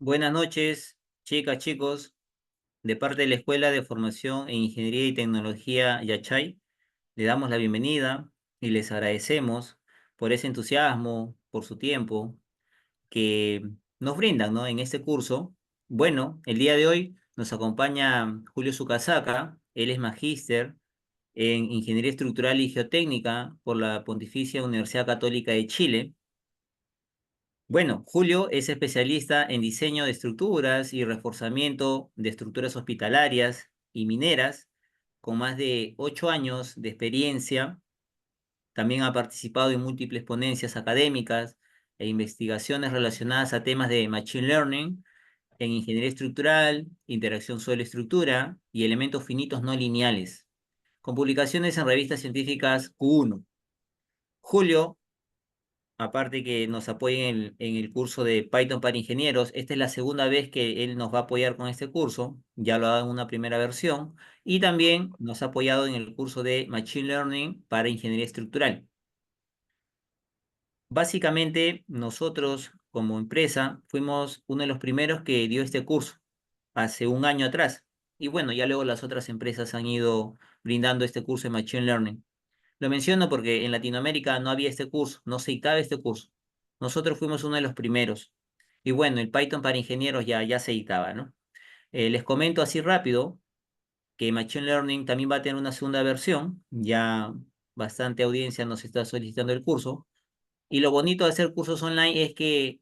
Buenas noches, chicas, chicos, de parte de la Escuela de Formación en Ingeniería y Tecnología Yachay. Le damos la bienvenida y les agradecemos por ese entusiasmo, por su tiempo que nos brindan, ¿no? En este curso. Bueno, el día de hoy nos acompaña Julio Sucasaca. Él es magíster en Ingeniería Estructural y Geotécnica por la Pontificia Universidad Católica de Chile. Bueno, Julio es especialista en diseño de estructuras y reforzamiento de estructuras hospitalarias y mineras, con más de 8 años de experiencia. También ha participado en múltiples ponencias académicas e investigaciones relacionadas a temas de Machine Learning, en ingeniería estructural, interacción suelo-estructura y elementos finitos no lineales, con publicaciones en revistas científicas Q1. Julio, aparte que nos apoyen en el curso de Python para ingenieros, esta es la segunda vez que él nos va a apoyar con este curso, ya lo ha dado en una primera versión, y también nos ha apoyado en el curso de Machine Learning para ingeniería estructural. Básicamente, nosotros como empresa fuimos uno de los primeros que dio este curso hace un año atrás. Y bueno, ya luego las otras empresas han ido brindando este curso de Machine Learning. Lo menciono porque en Latinoamérica no había este curso, no se dictaba este curso. Nosotros fuimos uno de los primeros. Y bueno, el Python para ingenieros ya se dictaba, ¿no? Les comento así rápido que Machine Learning también va a tener una segunda versión. Ya bastante audiencia nos está solicitando el curso. Y lo bonito de hacer cursos online es que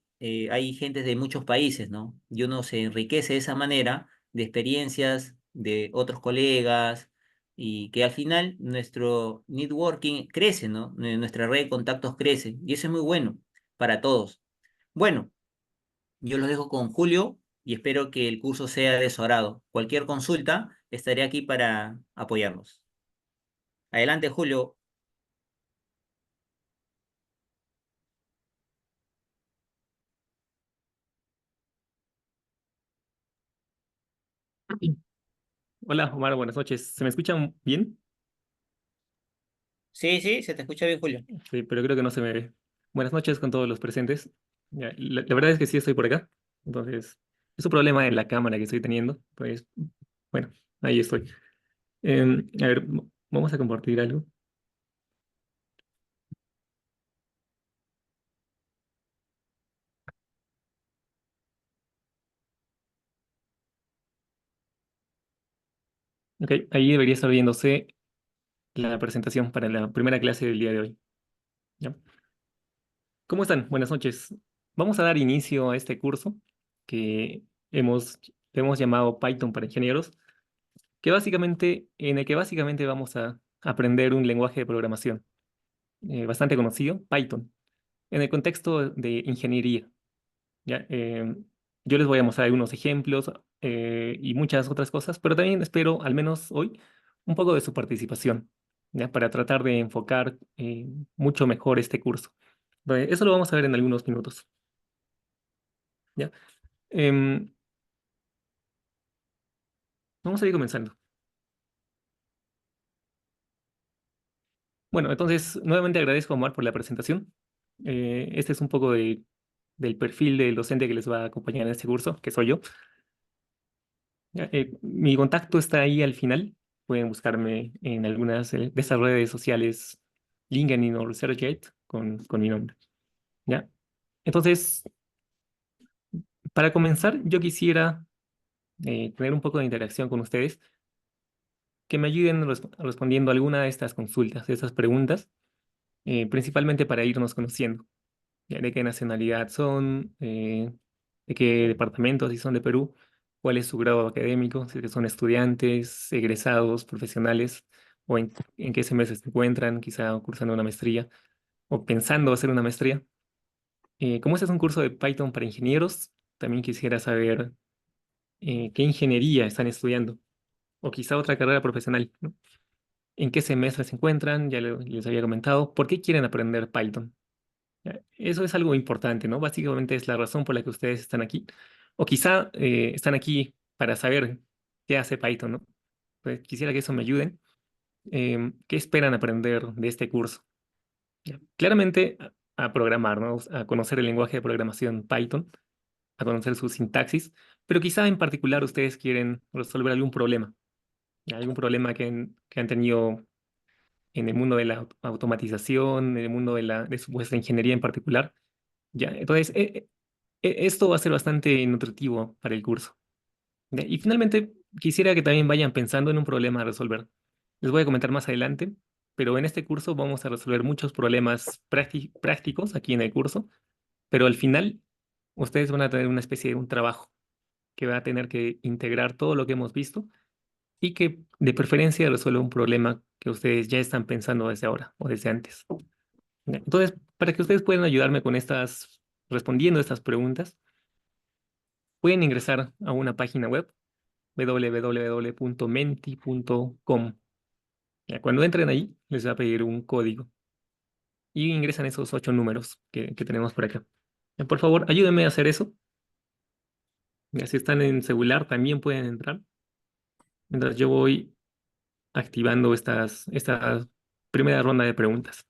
hay gente de muchos países, ¿no? Y uno se enriquece de esa manera de experiencias de otros colegas y que al final nuestro networking crece, ¿no? Nuestra red de contactos crece y eso es muy bueno para todos. Bueno, yo los dejo con Julio y espero que el curso sea de su agrado. Cualquier consulta, estaré aquí para apoyarlos. Adelante, Julio. Hola, Omar, buenas noches. ¿Se me escuchan bien? Sí, sí, se te escucha bien, Julio. Sí, pero creo que no se me ve. Buenas noches con todos los presentes. Ya, la verdad es que sí estoy por acá. Entonces, es un problema en la cámara que estoy teniendo. Pues, bueno, ahí estoy. A ver, vamos a compartir algo. Ok, ahí debería estar viéndose la presentación para la primera clase del día de hoy. ¿Ya? ¿Cómo están? Buenas noches. Vamos a dar inicio a este curso que hemos, hemos llamado Python para ingenieros, en el que básicamente vamos a aprender un lenguaje de programación bastante conocido, Python, en el contexto de ingeniería. ¿Ya? Yo les voy a mostrar algunos ejemplos y muchas otras cosas, pero también espero, al menos hoy, un poco de su participación, ¿ya? Para tratar de enfocar mucho mejor este curso. Eso lo vamos a ver en algunos minutos. ¿Ya? Em, Vamos a ir comenzando. Bueno, entonces, nuevamente agradezco a Omar por la presentación. Este es un poco del perfil del docente que les va a acompañar en este curso, que soy yo. Ya, mi contacto está ahí al final. Pueden buscarme en algunas de esas redes sociales, LinkedIn o ResearchGate, con mi nombre. ¿Ya? Entonces, para comenzar, yo quisiera tener un poco de interacción con ustedes, que me ayuden respondiendo alguna de estas consultas, de estas preguntas, principalmente para irnos conociendo. ¿Ya? De qué nacionalidad son, de qué departamento, si son de Perú, cuál es su grado académico, si es que son estudiantes, egresados, profesionales, o en qué semestre se encuentran, quizá cursando una maestría o pensando hacer una maestría. Como este es un curso de Python para ingenieros, también quisiera saber qué ingeniería están estudiando, o quizá otra carrera profesional, ¿no? ¿En qué semestre se encuentran? Ya les había comentado. ¿Por qué quieren aprender Python? Eso es algo importante, ¿no? Básicamente es la razón por la que ustedes están aquí. O quizá están aquí para saber qué hace Python, ¿no? Pues quisiera que eso me ayuden. ¿Qué esperan aprender de este curso? Ya, claramente a programar, ¿no? A conocer el lenguaje de programación Python, a conocer su sintaxis, pero quizá en particular ustedes quieren resolver algún problema, ¿ya? Algún problema que han tenido en el mundo de la automatización, en el mundo de vuestra ingeniería en particular. Ya, entonces, esto va a ser bastante nutritivo para el curso. ¿Ya? Y finalmente, quisiera que también vayan pensando en un problema a resolver. Les voy a comentar más adelante, pero en este curso vamos a resolver muchos problemas prácticos aquí en el curso, pero al final ustedes van a tener una especie de un trabajo que va a tener que integrar todo lo que hemos visto y que de preferencia resuelva un problema que ustedes ya están pensando desde ahora o desde antes. ¿Ya? Entonces, para que ustedes puedan ayudarme con respondiendo estas preguntas, pueden ingresar a una página web www.menti.com. Ya, cuando entren ahí, les va a pedir un código y ingresan esos 8 números que tenemos por acá. Ya, por favor, ayúdenme a hacer eso. Ya, si están en celular, también pueden entrar. Mientras yo voy activando esta primera ronda de preguntas.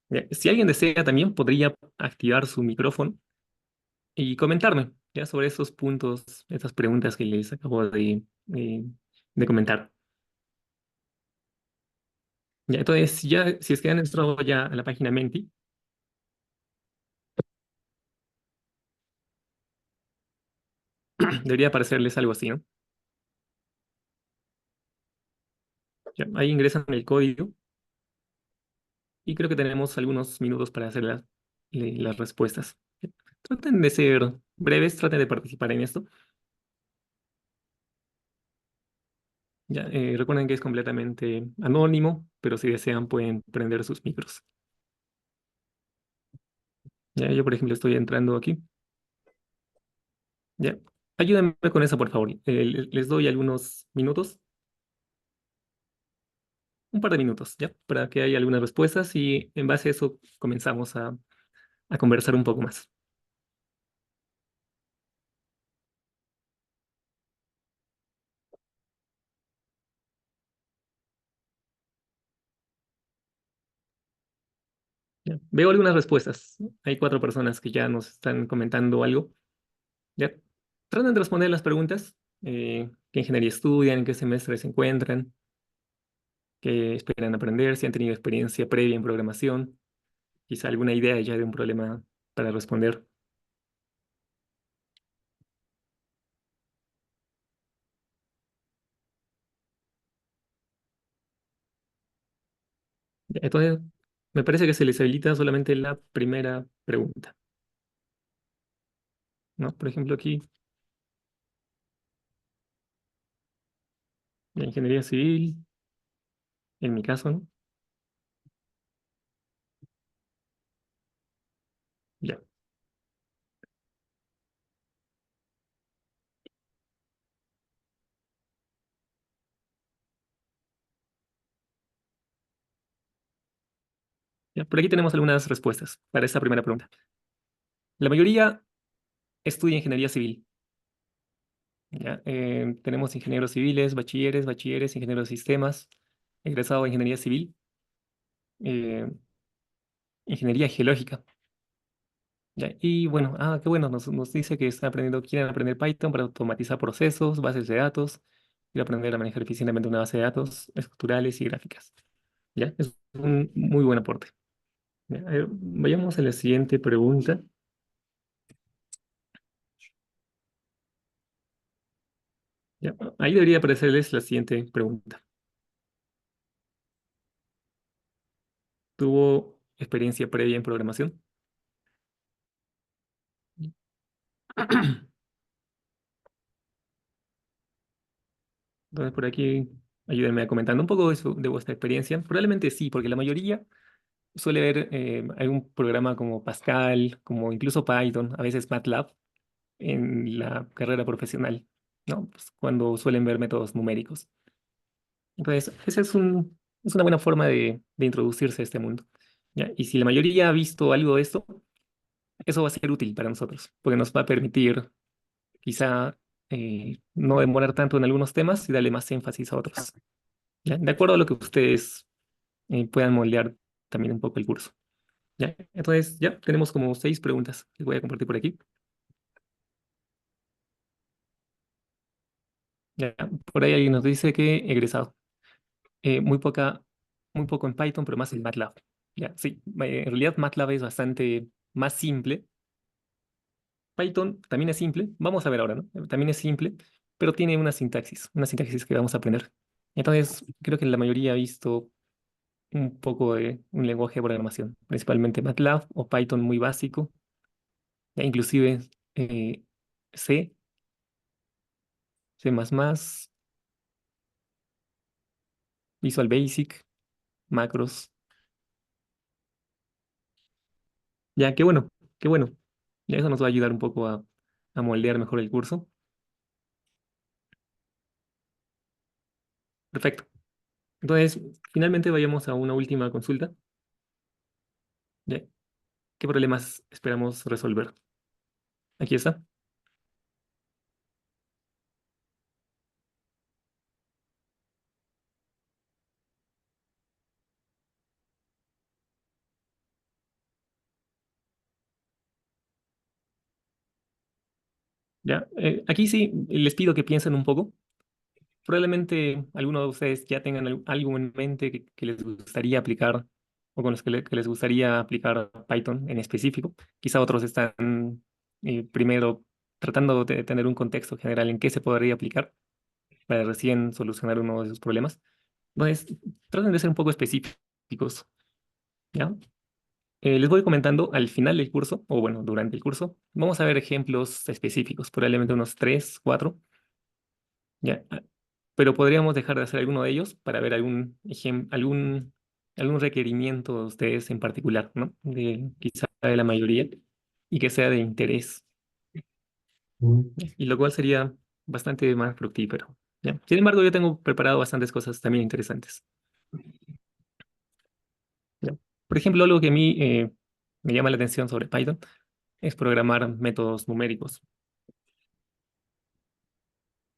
Ya, si alguien desea, también podría activar su micrófono y comentarme ya sobre esos puntos, estas preguntas que les acabo de comentar. Ya, entonces, ya, si es que han entrado ya a la página Menti, debería aparecerles algo así, ¿no? Ya, ahí ingresan el código y creo que tenemos algunos minutos para hacer las respuestas. Traten de ser breves, traten de participar en esto. Ya, recuerden que es completamente anónimo, pero si desean pueden prender sus micros. Ya, yo, por ejemplo, estoy entrando aquí. Ya, ayúdenme con eso, por favor. Les doy algunos minutos, un par de minutos, ya, para que haya algunas respuestas y en base a eso comenzamos a conversar un poco más. Ya, veo algunas respuestas. Hay 4 personas que ya nos están comentando algo. Ya, traten de responder las preguntas. ¿Qué ingeniería estudian? ¿En qué semestre se encuentran? ¿Qué esperan aprender? Si han tenido experiencia previa en programación. Quizá alguna idea ya de un problema para responder. Ya, entonces, me parece que se les habilita solamente la primera pregunta, ¿no? Por ejemplo, aquí, la ingeniería civil, en mi caso, ¿no? Ya, ya. Por aquí tenemos algunas respuestas para esta primera pregunta. La mayoría estudia ingeniería civil. ¿Ya? Tenemos ingenieros civiles, bachilleres, ingenieros de sistemas, egresado de ingeniería civil, eh, ingeniería geológica. ¿Ya? Y bueno, qué bueno, nos dice que quieren aprender Python para automatizar procesos, bases de datos, quieren aprender a manejar eficientemente una base de datos estructurales y gráficas. ¿Ya? Es un muy buen aporte. ¿Ya? A ver, vayamos a la siguiente pregunta. ¿Ya? Ahí debería aparecerles la siguiente pregunta. ¿Tuvo experiencia previa en programación? Entonces, por aquí, ayúdenme a comentando un poco de vuestra experiencia. Probablemente sí, porque la mayoría suele ver algún programa como Pascal, como incluso Python, a veces MATLAB, en la carrera profesional, ¿no? Pues cuando suelen ver métodos numéricos. Entonces, es una buena forma de introducirse a este mundo. ¿Ya? Y si la mayoría ha visto algo de esto, eso va a ser útil para nosotros, porque nos va a permitir quizá no demorar tanto en algunos temas y darle más énfasis a otros. ¿Ya? De acuerdo a lo que ustedes puedan moldear también un poco el curso. ¿Ya? Entonces, ya tenemos como 6 preguntas que voy a compartir por aquí. Ya, por ahí alguien nos dice que egresado. Muy poca, muy poco en Python, pero más en MATLAB. Ya, sí, en realidad MATLAB es bastante más simple. Python también es simple, vamos a ver ahora, ¿no? También es simple, pero tiene una sintaxis que vamos a aprender. Entonces, creo que la mayoría ha visto un poco de un lenguaje de programación, principalmente MATLAB o Python muy básico, e inclusive eh, C, C++, Visual Basic, macros. Ya, qué bueno, qué bueno. Ya eso nos va a ayudar un poco a moldear mejor el curso. Perfecto. Entonces, finalmente vayamos a una última consulta. Ya, ¿qué problemas esperamos resolver? Aquí está. Ya, aquí sí les pido que piensen un poco. Probablemente algunos de ustedes ya tengan algo en mente que les gustaría aplicar o con los que les gustaría aplicar Python en específico. Quizá otros están primero tratando de tener un contexto general en qué se podría aplicar para recién solucionar uno de sus problemas. Entonces, traten de ser un poco específicos, ¿ya? Les voy comentando al final del curso, o bueno, durante el curso, vamos a ver ejemplos específicos, probablemente unos tres, cuatro, ¿ya? Pero podríamos dejar de hacer alguno de ellos para ver algún requerimiento de ustedes en particular, ¿no? Quizá de la mayoría, y que sea de interés, y lo cual sería bastante más fructífero, ¿ya? Sin embargo, yo tengo preparado bastantes cosas también interesantes, ¿ya? Por ejemplo, algo que a mí me llama la atención sobre Python es programar métodos numéricos,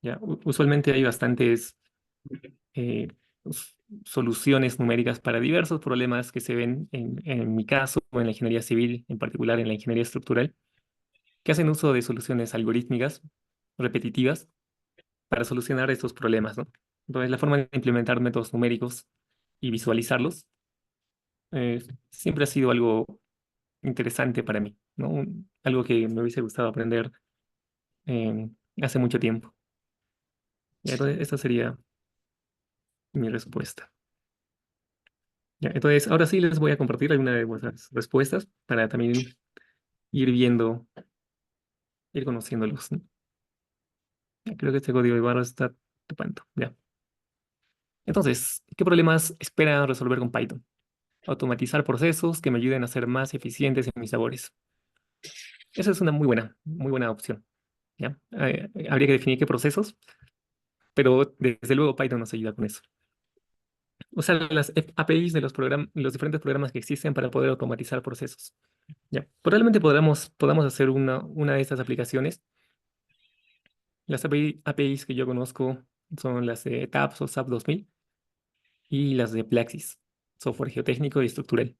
¿ya? Usualmente hay bastantes eh, soluciones numéricas para diversos problemas que se ven en mi caso, o en la ingeniería civil, en particular en la ingeniería estructural, que hacen uso de soluciones algorítmicas repetitivas para solucionar estos problemas, ¿no? Entonces, la forma de implementar métodos numéricos y visualizarlos siempre ha sido algo interesante para mí, ¿no? Algo que me hubiese gustado aprender hace mucho tiempo. Entonces, esta sería mi respuesta. Ya, entonces, ahora sí les voy a compartir algunas de vuestras respuestas para también ir viendo, ir conociéndolos, ¿no? Ya, creo que este código de barra está tapando. Ya. Entonces, ¿qué problemas espera resolver con Python? Automatizar procesos que me ayuden a ser más eficientes en mis labores. Esa es una muy buena opción. ¿Ya? Habría que definir qué procesos, pero desde luego Python nos ayuda con eso. Usar las APIs de los diferentes programas que existen para poder automatizar procesos. Ya. Probablemente podamos hacer una de estas aplicaciones. Las APIs que yo conozco son las de TAPS o SAP 2000 y las de Plaxis, software geotécnico y estructural.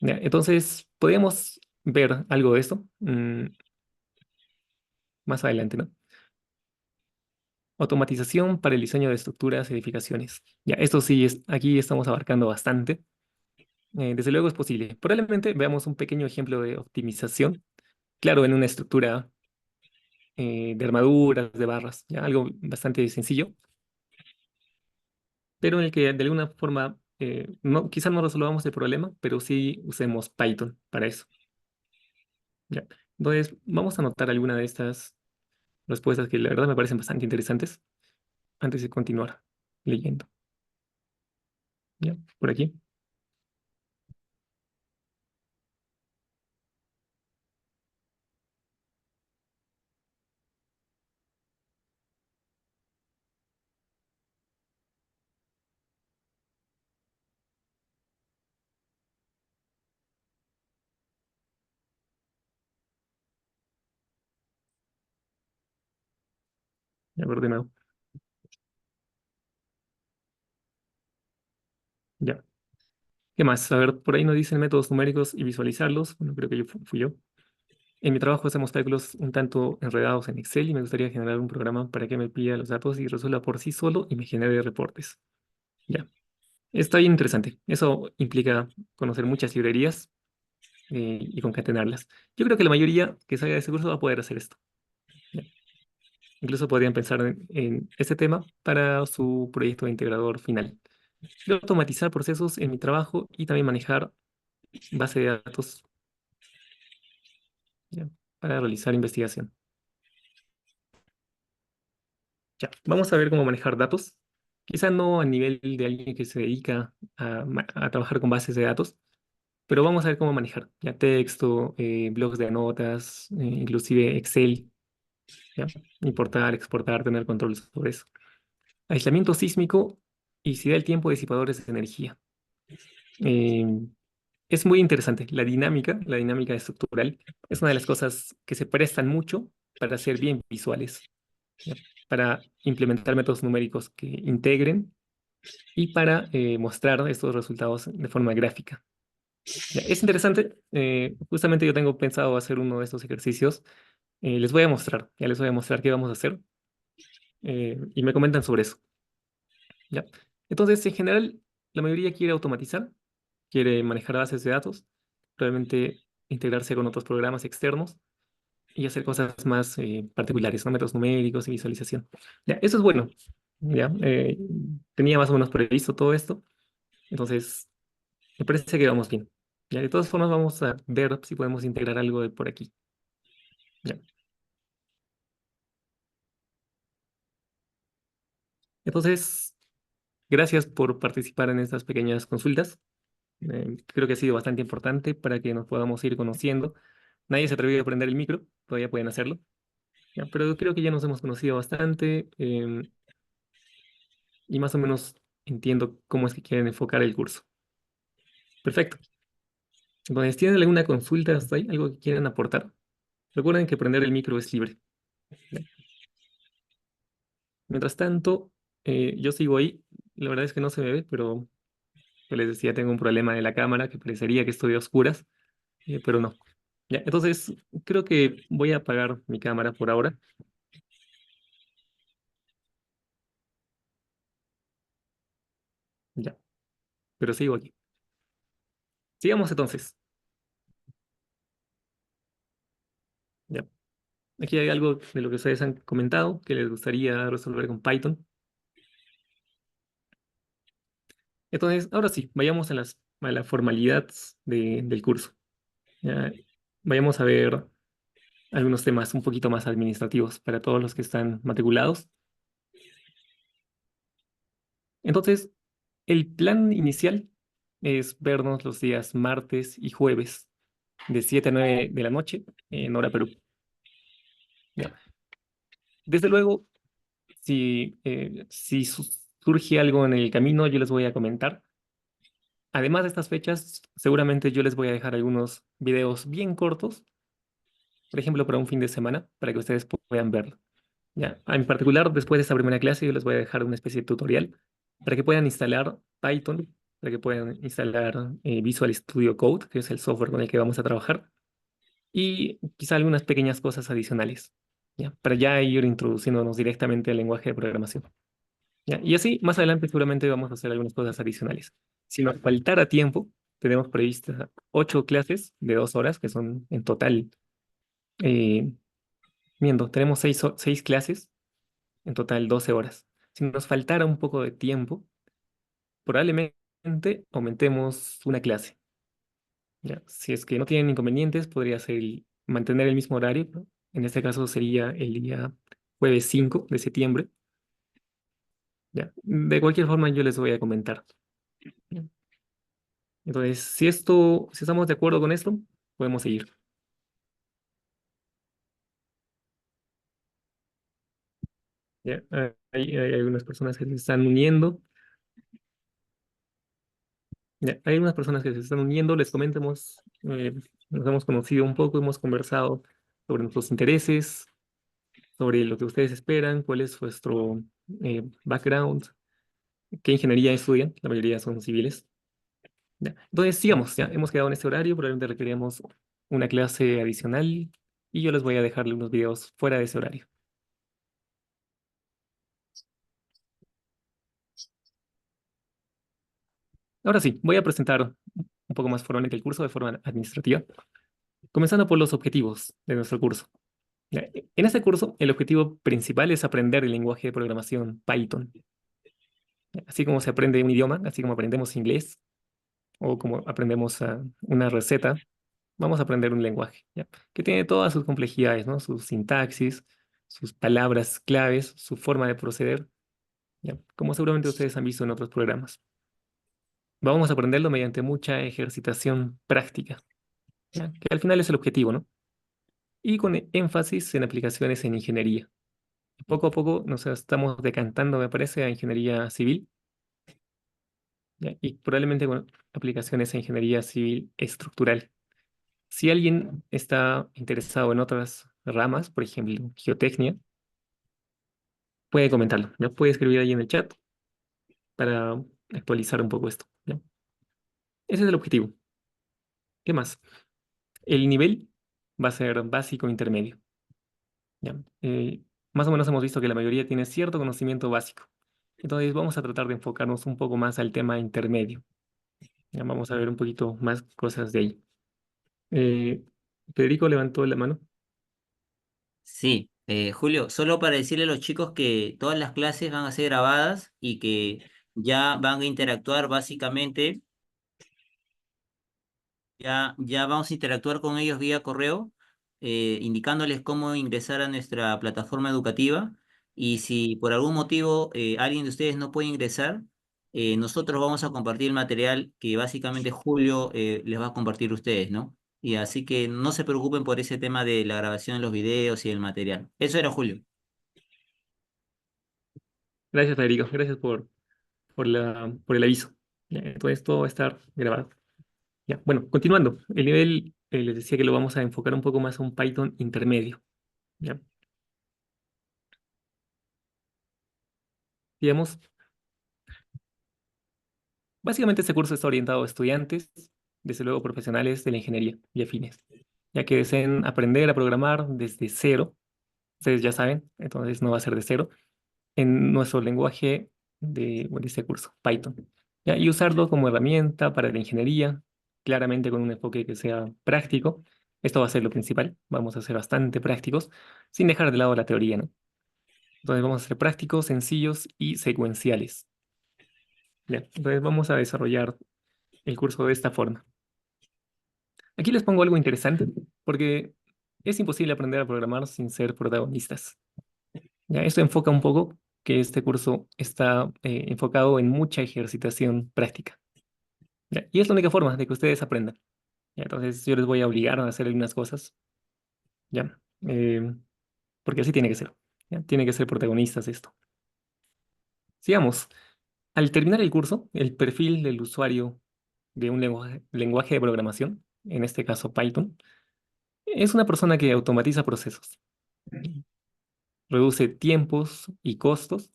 Ya, entonces, podríamos ver algo de esto más adelante, ¿no? Automatización para el diseño de estructuras y edificaciones. Ya, esto sí, aquí estamos abarcando bastante. Desde luego es posible. Probablemente veamos un pequeño ejemplo de optimización, claro, en una estructura de armaduras, de barras, ya, algo bastante sencillo, pero en el que de alguna forma, no, quizás no resolvamos el problema, pero sí usemos Python para eso. ¿Ya? Entonces, vamos a anotar alguna de estas respuestas que la verdad me parecen bastante interesantes antes de continuar leyendo. ¿Ya? Por aquí. A ver de nuevo. Ya. ¿Qué más? A ver, por ahí nos dicen métodos numéricos y visualizarlos. Bueno, creo que fui yo. En mi trabajo hacemos cálculos un tanto enredados en Excel y me gustaría generar un programa para que me pida los datos y resuelva por sí solo y me genere reportes. Ya, está bien interesante. Eso implica conocer muchas librerías y concatenarlas. Yo creo que la mayoría que salga de ese curso va a poder hacer esto. Ya. Incluso podrían pensar en este tema para su proyecto de integrador final. Quiero automatizar procesos en mi trabajo y también manejar base de datos, ya, para realizar investigación. Ya, vamos a ver cómo manejar datos. Quizá no a nivel de alguien que se dedica a trabajar con bases de datos, pero vamos a ver cómo manejar ya texto, blogs de notas, inclusive Excel, ya, importar, exportar, tener control sobre eso. Aislamiento sísmico y si da el tiempo, disipadores de energía. Eh, es muy interesante. La dinámica estructural, es una de las cosas que se prestan mucho para ser bien visuales, ¿ya? Para implementar métodos numéricos que integren y para mostrar estos resultados de forma gráfica. Ya, es interesante. Justamente yo tengo pensado hacer uno de estos ejercicios. Les voy a mostrar, ya les voy a mostrar qué vamos a hacer y me comentan sobre eso. ¿Ya? Entonces, en general, la mayoría quiere automatizar, quiere manejar bases de datos, probablemente integrarse con otros programas externos y hacer cosas más particulares, ¿no? Métodos numéricos y visualización. Ya, eso es bueno. Ya, tenía más o menos previsto todo esto, entonces me parece que vamos bien. Ya, de todas formas, vamos a ver si podemos integrar algo de por aquí. Ya. Entonces, gracias por participar en estas pequeñas consultas. Creo que ha sido bastante importante para que nos podamos ir conociendo. Nadie se atrevió a prender el micro, todavía pueden hacerlo. Ya, pero creo que ya nos hemos conocido bastante y más o menos entiendo cómo es que quieren enfocar el curso. Perfecto. Entonces, ¿tienen alguna consulta hasta ahí? ¿Algo que quieran aportar? Recuerden que prender el micro es libre. ¿Ya? Mientras tanto, yo sigo ahí. La verdad es que no se me ve, pero yo les decía, tengo un problema de la cámara que parecería que estoy a oscuras, pero no. Ya, entonces, creo que voy a apagar mi cámara por ahora. Ya, pero sigo aquí. Sigamos entonces. Ya. Aquí hay algo de lo que ustedes han comentado que les gustaría resolver con Python. Entonces, ahora sí, vayamos a la formalidad del curso. Ya, vayamos a ver algunos temas un poquito más administrativos para todos los que están matriculados. Entonces, el plan inicial es vernos los días martes y jueves de 7 a 9 de la noche en hora Perú. Ya. Desde luego, si surge algo en el camino, yo les voy a comentar. Además de estas fechas, seguramente yo les voy a dejar algunos videos bien cortos, por ejemplo, para un fin de semana, para que ustedes puedan verlo. Ya, en particular, después de esta primera clase, yo les voy a dejar una especie de tutorial para que puedan instalar Python, para que puedan instalar Visual Studio Code, que es el software con el que vamos a trabajar, y quizá algunas pequeñas cosas adicionales, ¿ya? Para ya ir introduciéndonos directamente al lenguaje de programación. ¿Ya? Y así, más adelante seguramente vamos a hacer algunas cosas adicionales. Si nos faltara tiempo, tenemos previstas 8 clases de 2 horas, que son en total, eh, tenemos 6 clases, en total 12 horas. Si nos faltara un poco de tiempo, probablemente aumentemos una clase. ¿Ya? Si es que no tienen inconvenientes, podría ser mantener el mismo horario, ¿no? En este caso sería el día jueves 5 de septiembre. ¿Ya? De cualquier forma, yo les voy a comentar. ¿Ya? Entonces, si estamos de acuerdo con esto, podemos seguir. ¿Ya? Hay algunas personas que se están uniendo. ¿Ya? Hay algunas personas que se están uniendo. Les comentamos, nos hemos conocido un poco, hemos conversado sobre nuestros intereses, sobre lo que ustedes esperan, cuál es vuestro background, qué ingeniería estudian. La mayoría son civiles. ¿Ya? Entonces, sigamos. Ya hemos quedado en este horario. Probablemente requeriremos una clase adicional y yo les voy a dejarle unos videos fuera de ese horario. Ahora sí, voy a presentar un poco más formalmente el curso de forma administrativa, comenzando por los objetivos de nuestro curso. Ya, en este curso, el objetivo principal es aprender el lenguaje de programación Python. Así como se aprende un idioma, así como aprendemos inglés o como aprendemos una receta, vamos a aprender un lenguaje, ¿ya? Que tiene todas sus complejidades, ¿no? Su sintaxis, sus palabras claves, su forma de proceder, ¿ya? Como seguramente ustedes han visto en otros programas. Vamos a aprenderlo mediante mucha ejercitación práctica, ¿ya? Que al final es el objetivo, ¿no? Y con énfasis en aplicaciones en ingeniería. Poco a poco nos estamos decantando, me parece, a ingeniería civil, ¿ya? Y probablemente con aplicaciones en ingeniería civil estructural. Si alguien está interesado en otras ramas, por ejemplo, geotecnia, puede comentarlo, ¿ya? Puede escribir ahí en el chat para actualizar un poco esto, ¿ya? Ese es el objetivo. ¿Qué más? El nivel va a ser básico intermedio, ¿ya? Más o menos hemos visto que la mayoría tiene cierto conocimiento básico. Entonces vamos a tratar de enfocarnos un poco más al tema intermedio. Ya vamos a ver un poquito más cosas de ahí. Eh, Federico levantó la mano. Sí, Julio, solo para decirle a los chicos que todas las clases van a ser grabadas y que ya van a interactuar básicamente. Ya vamos a interactuar con ellos vía correo, indicándoles cómo ingresar a nuestra plataforma educativa. Y si por algún motivo alguien de ustedes no puede ingresar, nosotros vamos a compartir el material que básicamente Julio les va a compartir a ustedes, ¿no? Y así que no se preocupen por ese tema de la grabación de los videos y el material. Eso era Julio. Gracias, Federico. Gracias por el aviso. Ya, entonces todo va a estar grabado. Ya, bueno, continuando. El nivel, les decía que lo vamos a enfocar un poco más a un Python intermedio. Ya, digamos, básicamente este curso está orientado a estudiantes, desde luego profesionales de la ingeniería y afines, ya que deseen aprender a programar desde cero. Ustedes ya saben, entonces no va a ser de cero, en nuestro lenguaje bueno, de este curso, Python. ¿Ya? Y usarlo como herramienta para la ingeniería, claramente con un enfoque que sea práctico. Esto va a ser lo principal. Vamos a ser bastante prácticos, sin dejar de lado la teoría, ¿no? Entonces vamos a ser prácticos, sencillos y secuenciales. ¿Ya? Entonces vamos a desarrollar el curso de esta forma. Aquí les pongo algo interesante, porque es imposible aprender a programar sin ser protagonistas. Ya, esto enfoca un poco que este curso está enfocado en mucha ejercitación práctica. ¿Ya? Y es la única forma de que ustedes aprendan. ¿Ya? Entonces yo les voy a obligar a hacer algunas cosas, ¿ya? Porque así tiene que ser. ¿Ya? Tiene que ser protagonistas esto. Sigamos. Al terminar el curso, el perfil del usuario de un lenguaje de programación, en este caso Python, es una persona que automatiza procesos, reduce tiempos y costos,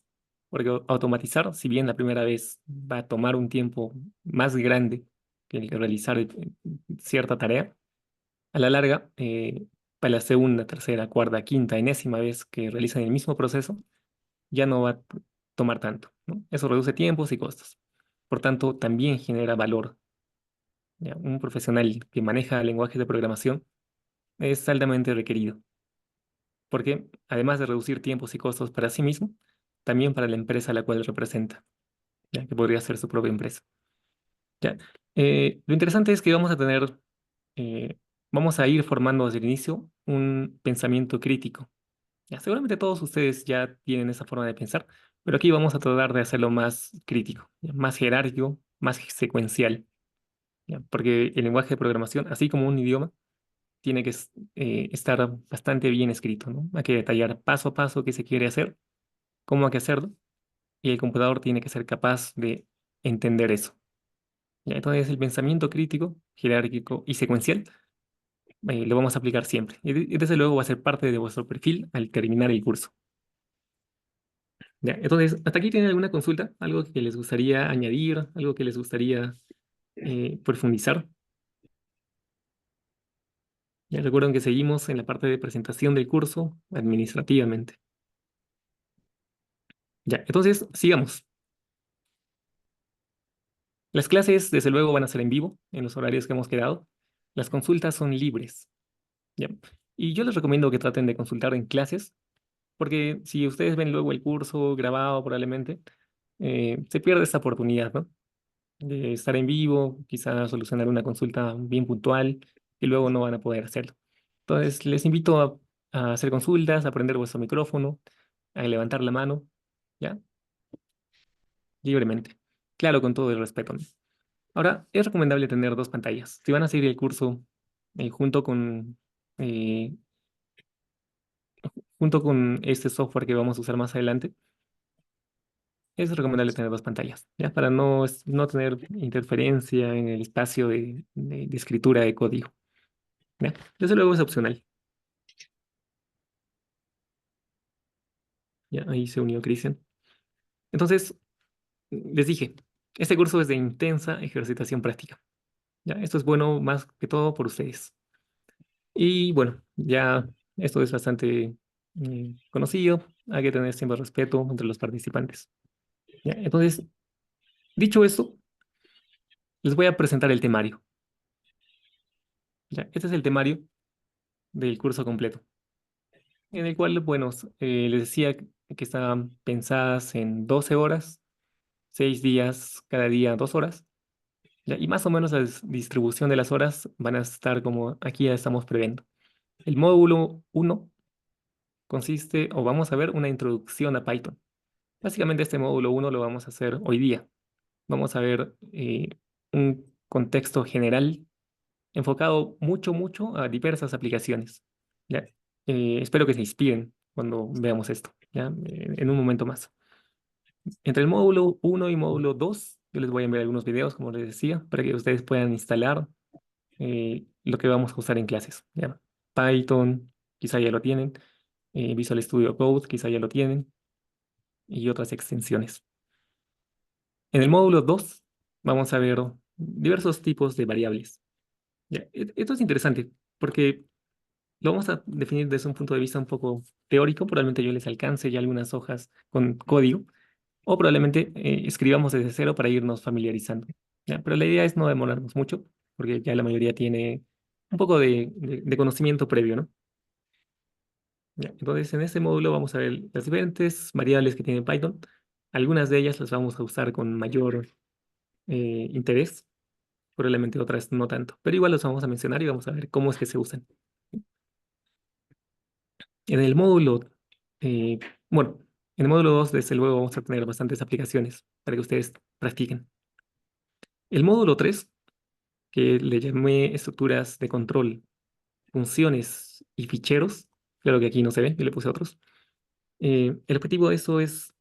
porque automatizar, si bien la primera vez va a tomar un tiempo más grande que el que realizar cierta tarea, a la larga, para la segunda, tercera, cuarta, quinta, enésima vez que realizan el mismo proceso, ya no va a tomar tanto, ¿no? Eso reduce tiempos y costos. Por tanto, también genera valor. ¿Ya? Un profesional que maneja lenguajes de programación es altamente requerido porque además de reducir tiempos y costos para sí mismo, también para la empresa a la cual representa, ya que podría ser su propia empresa. ¿Ya? Lo interesante es que eh, vamos a ir formando desde el inicio un pensamiento crítico. Ya, seguramente todos ustedes ya tienen esa forma de pensar, pero aquí vamos a tratar de hacerlo más crítico, ¿ya? Más jerárquico, más secuencial, ¿ya? Porque el lenguaje de programación, así como un idioma, tiene que estar bastante bien escrito, ¿no? Hay que detallar paso a paso qué se quiere hacer, cómo hay que hacerlo, y el computador tiene que ser capaz de entender eso. ¿Ya? Entonces, el pensamiento crítico, jerárquico y secuencial lo vamos a aplicar siempre. Y desde luego va a ser parte de vuestro perfil al terminar el curso. ¿Ya? Entonces, ¿hasta aquí tienen alguna consulta? ¿Algo que les gustaría añadir? ¿Algo que les gustaría profundizar? Ya recuerden que seguimos en la parte de presentación del curso administrativamente. Ya, entonces sigamos. Las clases, desde luego, van a ser en vivo, en los horarios que hemos quedado. Las consultas son libres. ¿Ya? Y yo les recomiendo que traten de consultar en clases, porque si ustedes ven luego el curso grabado probablemente, se pierde esta oportunidad, ¿no? De estar en vivo, quizás solucionar una consulta bien puntual y luego no van a poder hacerlo. Entonces, les invito a hacer consultas, a prender vuestro micrófono, a levantar la mano, ¿ya? Libremente. Claro, con todo el respeto, ¿no? Ahora, es recomendable tener dos pantallas. Si van a seguir el curso junto eh, junto con este software que vamos a usar más adelante, es recomendable tener dos pantallas, ¿ya? Para no tener interferencia en el espacio de escritura de código, ¿ya? Desde luego es opcional. Ya, ahí se unió Cristian. Entonces, les dije, este curso es de intensa ejercitación práctica, ¿ya? Esto es bueno más que todo por ustedes. Y bueno, ya esto es bastante conocido. Hay que tener siempre respeto entre los participantes, ¿ya? Entonces, dicho esto, les voy a presentar el temario, ¿ya? Este es el temario del curso completo, en el cual, bueno, les decía que estaban pensadas en 12 horas, 6 días, cada día 2 horas. Ya, y más o menos la distribución de las horas van a estar como aquí ya estamos previendo. El módulo uno consiste, o vamos a ver, una introducción a Python. Básicamente este módulo uno lo vamos a hacer hoy día. Vamos a ver un contexto general enfocado mucho a diversas aplicaciones. ¿Ya? Espero que se inspiren cuando veamos esto, ¿ya? En un momento más. Entre el módulo uno y módulo 2 yo les voy a enviar algunos videos, como les decía, para que ustedes puedan instalar lo que vamos a usar en clases, ¿ya? Python, quizá ya lo tienen, Visual Studio Code, quizá ya lo tienen, y otras extensiones. En el módulo 2 vamos a ver diversos tipos de variables. ¿Ya? Esto es interesante porque lo vamos a definir desde un punto de vista un poco teórico, probablemente yo les alcance ya algunas hojas con código, o probablemente escribamos desde cero para irnos familiarizando, ¿ya? Pero la idea es no demorarnos mucho, porque ya la mayoría tiene un poco de conocimiento previo, ¿no? Ya, entonces, en este módulo vamos a ver las diferentes variables que tiene Python. Algunas de ellas las vamos a usar con mayor interés, probablemente otras no tanto, pero igual las vamos a mencionar y vamos a ver cómo es que se usan. En el módulo, eh, bueno, en el módulo 2 desde luego, vamos a tener bastantes aplicaciones para que ustedes practiquen. El módulo 3 que le llamé estructuras de control, funciones y ficheros, claro que aquí no se ve, yo le puse otros. El objetivo de eso es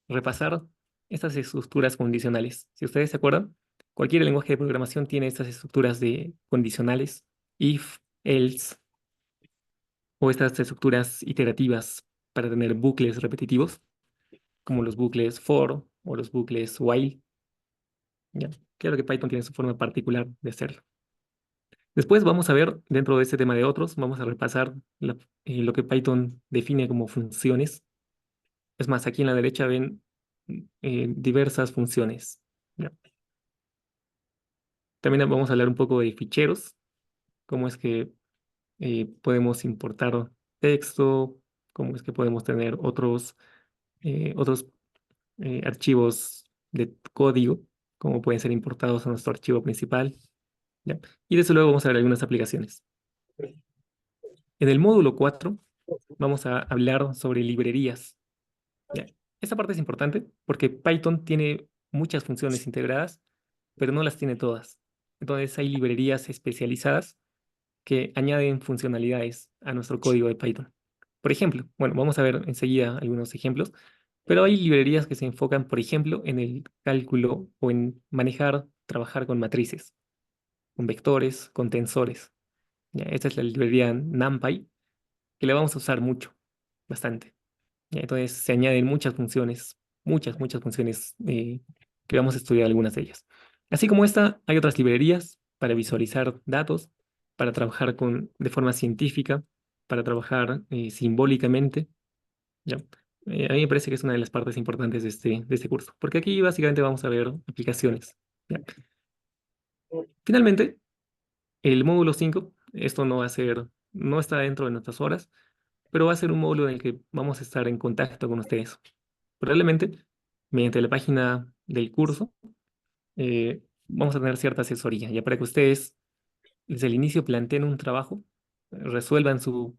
repasar estas estructuras condicionales. Si ustedes se acuerdan, cualquier lenguaje de programación tiene estas estructuras de condicionales, if, else, o estas estructuras iterativas para tener bucles repetitivos, como los bucles for o los bucles while. ¿Ya? Claro que Python tiene su forma particular de hacerlo. Después vamos a ver, dentro de este tema de otros, vamos a repasar lo que Python define como funciones. Es más, aquí en la derecha ven diversas funciones. ¿Ya? También vamos a hablar un poco de ficheros, cómo es que podemos importar texto, cómo es que podemos tener otros archivos de código, cómo pueden ser importados a nuestro archivo principal. ¿Ya? Y desde luego vamos a ver algunas aplicaciones. En el módulo 4 vamos a hablar sobre librerías. ¿Ya? Esta parte es importante porque Python tiene muchas funciones integradas, pero no las tiene todas. Entonces hay librerías especializadas que añaden funcionalidades a nuestro código de Python. Por ejemplo, bueno, vamos a ver enseguida algunos ejemplos, pero hay librerías que se enfocan, por ejemplo, en el cálculo o en manejar, trabajar con matrices, con vectores, con tensores. ¿Ya? Esta es la librería NumPy, que la vamos a usar mucho, bastante. ¿Ya? Entonces se añaden muchas funciones, muchas funciones que vamos a estudiar algunas de ellas. Así como esta, hay otras librerías para visualizar datos. para trabajar de forma científica, para trabajar simbólicamente, ¿ya? A mí me parece que es una de las partes importantes de este curso, porque aquí básicamente vamos a ver aplicaciones, ¿ya? Finalmente, el módulo 5 esto no va a ser, no está dentro de nuestras horas, pero va a ser un módulo en el que vamos a estar en contacto con ustedes. Probablemente, mediante la página del curso, vamos a tener cierta asesoría, ya para que ustedes desde el inicio planteen un trabajo, resuelvan su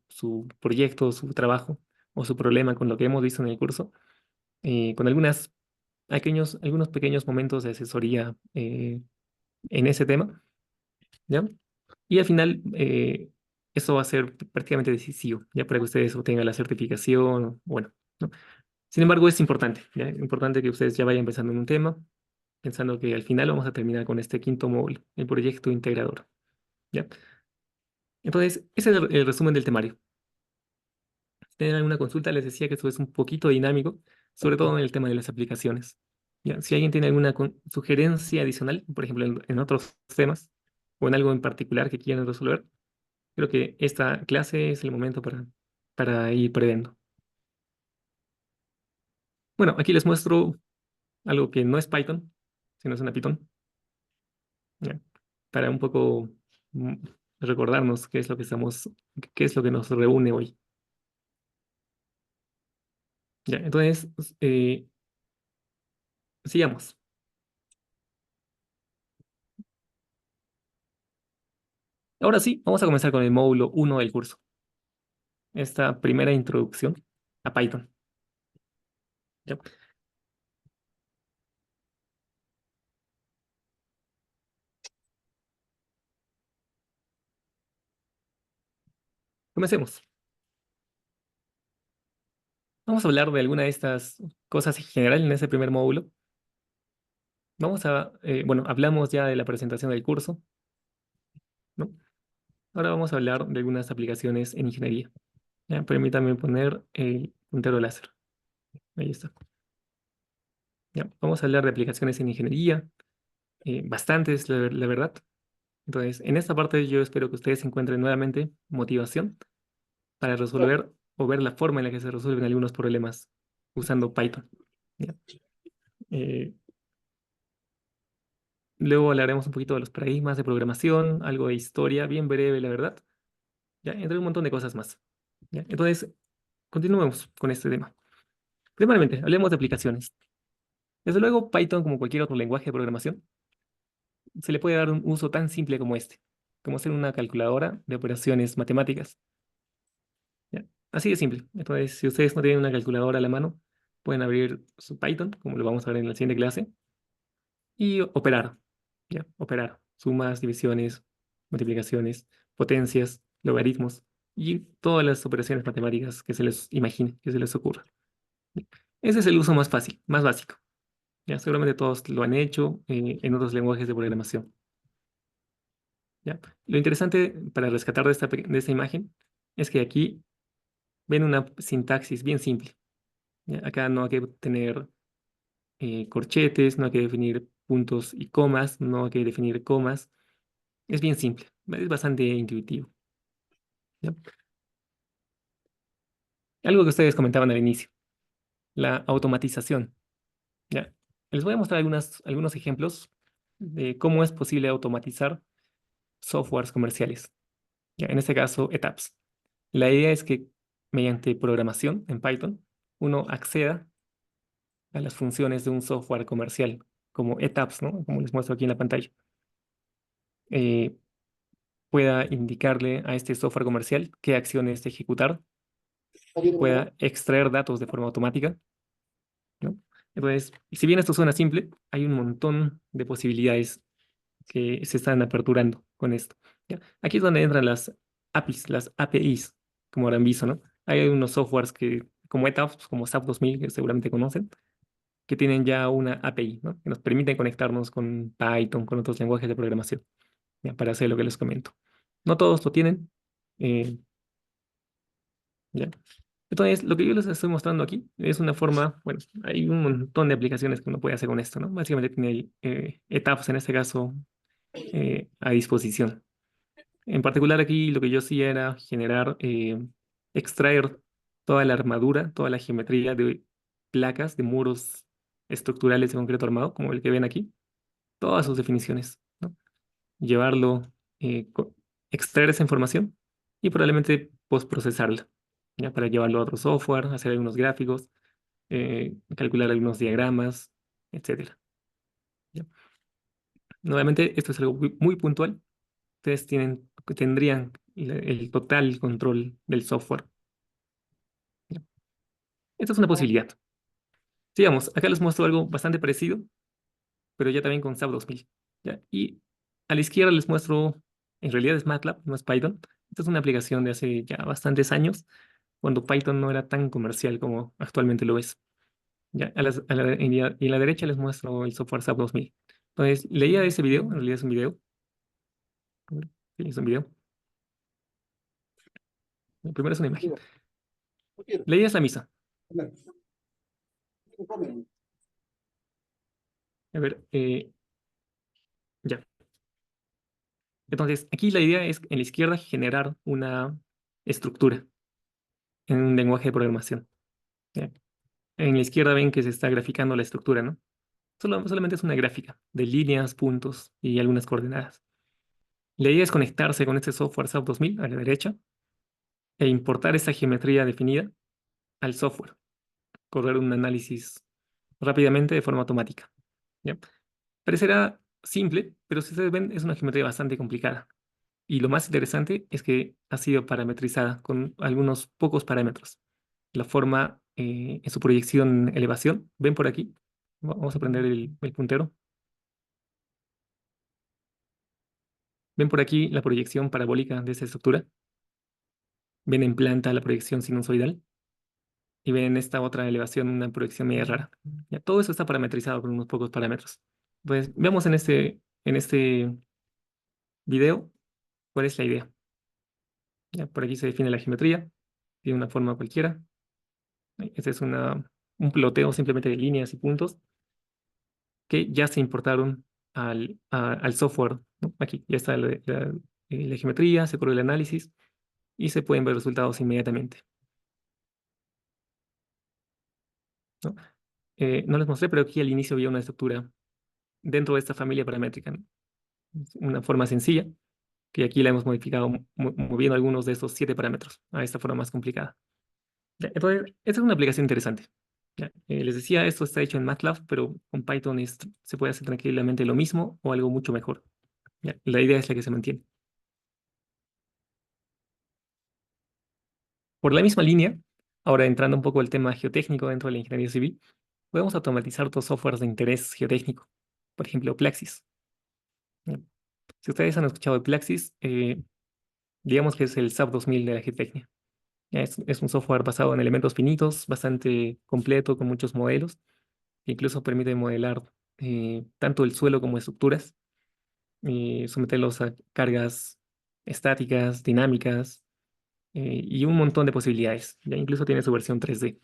proyecto, su trabajo o su problema con lo que hemos visto en el curso, con algunos pequeños momentos de asesoría en ese tema, ¿ya? Y al final, eso va a ser prácticamente decisivo, ya para que ustedes obtengan la certificación, bueno, ¿no? Sin embargo, es importante, ¿ya? Importante que ustedes ya vayan pensando en un tema, pensando que al final vamos a terminar con este quinto módulo, el proyecto integrador, ¿ya? Entonces, ese es el resumen del temario. Si tienen alguna consulta, les decía que esto es un poquito dinámico, sobre todo en el tema de las aplicaciones, ¿ya? Si alguien tiene alguna sugerencia adicional, por ejemplo, en otros temas o en algo en particular que quieran resolver, creo que esta clase es el momento para ir previendo. Bueno, aquí les muestro algo que no es Python, sino es una Python, ¿ya? Para un poco mm, recordarnos qué es lo que nos reúne hoy. Ya, entonces, sigamos. Ahora sí, vamos a comenzar con el módulo 1 del curso, esta primera introducción a Python. ¿Ya? Comencemos. Vamos a hablar de alguna de estas cosas en general en ese primer módulo. Bueno, hablamos ya de la presentación del curso, ¿no? Ahora vamos a hablar de algunas aplicaciones en ingeniería. Ya, permítame poner el puntero láser. Ahí está. Ya, vamos a hablar de aplicaciones en ingeniería, bastantes, la verdad. Entonces, en esta parte yo espero que ustedes encuentren nuevamente motivación para resolver o ver la forma en la que se resuelven algunos problemas usando Python. ¿Ya? Eh, Luego hablaremos un poquito de los paradigmas de programación, algo de historia, bien breve, la verdad. ¿Ya? Entre un montón de cosas más. ¿Ya? Entonces, continuemos con este tema. Primeramente, hablemos de aplicaciones. Desde luego, Python, como cualquier otro lenguaje de programación, se le puede dar un uso tan simple como este, como ser una calculadora de operaciones matemáticas. ¿Ya? Así de simple. Entonces, si ustedes no tienen una calculadora a la mano, pueden abrir su Python, como lo vamos a ver en la siguiente clase, y operar. ¿Ya? Operar. Sumas, divisiones, multiplicaciones, potencias, logaritmos y todas las operaciones matemáticas que se les imagine, que se les ocurra. Ese es el uso más fácil, más básico. Ya, seguramente todos lo han hecho en otros lenguajes de programación. ¿Ya? Lo interesante para rescatar de esta imagen es que aquí ven una sintaxis bien simple. ¿Ya? Acá no hay que tener corchetes, no hay que definir puntos y comas, no hay que definir comas. Es bien simple, es bastante intuitivo. ¿Ya? Algo que ustedes comentaban al inicio, la automatización. ¿Ya? Les voy a mostrar algunos ejemplos de cómo es posible automatizar softwares comerciales. ¿Ya? En este caso, ETAPS. La idea es que mediante programación en Python, uno acceda a las funciones de un software comercial, como ETAPS, ¿no? Como les muestro aquí en la pantalla. Eh, Pueda indicarle a este software comercial qué acciones ejecutar, pueda extraer datos de forma automática, ¿no? Entonces, si bien esto suena simple, hay un montón de posibilidades que se están aperturando con esto. ¿Ya? Aquí es donde entran las APIs, como habrán visto, ¿no? Hay unos softwares como ETAPS, como SAP 2000, que seguramente conocen, que tienen ya una API, ¿no? Que nos permiten conectarnos con Python, con otros lenguajes de programación, ¿ya? Para hacer lo que les comento. No todos lo tienen, eh, ¿ya? Entonces, lo que yo les estoy mostrando aquí es una forma, bueno, hay un montón de aplicaciones que uno puede hacer con esto, ¿no? Básicamente tiene etapas, en este caso, a disposición. En particular aquí lo que yo hacía era extraer toda la armadura, toda la geometría de placas, de muros estructurales de concreto armado, como el que ven aquí, todas sus definiciones, ¿no? Llevarlo, extraer esa información y probablemente postprocesarla, ¿ya? Para llevarlo a otro software, hacer algunos gráficos, calcular algunos diagramas, etcétera, ¿ya? Nuevamente, esto es algo muy puntual. Ustedes tendrían el total control del software, ¿ya? Esta es una posibilidad. Sigamos, acá les muestro algo bastante parecido, pero ya también con SAP 2000, ¿ya? Y a la izquierda les muestro, en realidad es MATLAB, no es Python. Esta es una aplicación de hace ya bastantes años, cuando Python no era tan comercial como actualmente lo es. ¿Ya? Y a la derecha les muestro el software SAP 2000. Entonces, leía ese video, en realidad es un video. A ver, sí, es un video. El primero es una imagen. Leía es la misa. A ver, ya. Entonces, aquí la idea es en la izquierda generar una estructura en un lenguaje de programación. ¿Ya? En la izquierda ven que se está graficando la estructura, ¿no? Solamente es una gráfica de líneas, puntos y algunas coordenadas. La idea es conectarse con este software SAP 2000 a la derecha e importar esa geometría definida al software, correr un análisis rápidamente de forma automática. ¿Ya? Parecerá simple, pero si ustedes ven, es una geometría bastante complicada. Y lo más interesante es que ha sido parametrizada con algunos pocos parámetros. La forma en su proyección elevación, ven por aquí. Vamos a prender el puntero. Ven por aquí la proyección parabólica de esa estructura. Ven en planta la proyección sinusoidal. Y ven en esta otra elevación una proyección media rara. Ya, todo eso está parametrizado con unos pocos parámetros. Pues veamos en este video cuál es la idea. Ya, por aquí se define la geometría. Tiene una forma cualquiera. Este es un ploteo simplemente de líneas y puntos que ya se importaron al software, ¿no? Aquí ya está la geometría, se corre el análisis y se pueden ver resultados inmediatamente, ¿no? No les mostré, pero aquí al inicio había una estructura dentro de esta familia paramétrica, ¿no? Una forma sencilla, que aquí la hemos modificado moviendo algunos de estos 7 parámetros a esta forma más complicada. Ya, entonces, esta es una aplicación interesante. Ya, les decía, esto está hecho en MATLAB, pero con Python se puede hacer tranquilamente lo mismo o algo mucho mejor. Ya, la idea es la que se mantiene. Por la misma línea, ahora entrando un poco al tema geotécnico dentro de la ingeniería civil, podemos automatizar otros softwares de interés geotécnico. Por ejemplo, Plaxis. Ya, si ustedes han escuchado de Plaxis, digamos que es el SAP 2000 de la geotecnia. Ya, es un software basado en elementos finitos, bastante completo, con muchos modelos, que incluso permite modelar tanto el suelo como estructuras, someterlos a cargas estáticas, dinámicas, y un montón de posibilidades. Ya incluso tiene su versión 3D.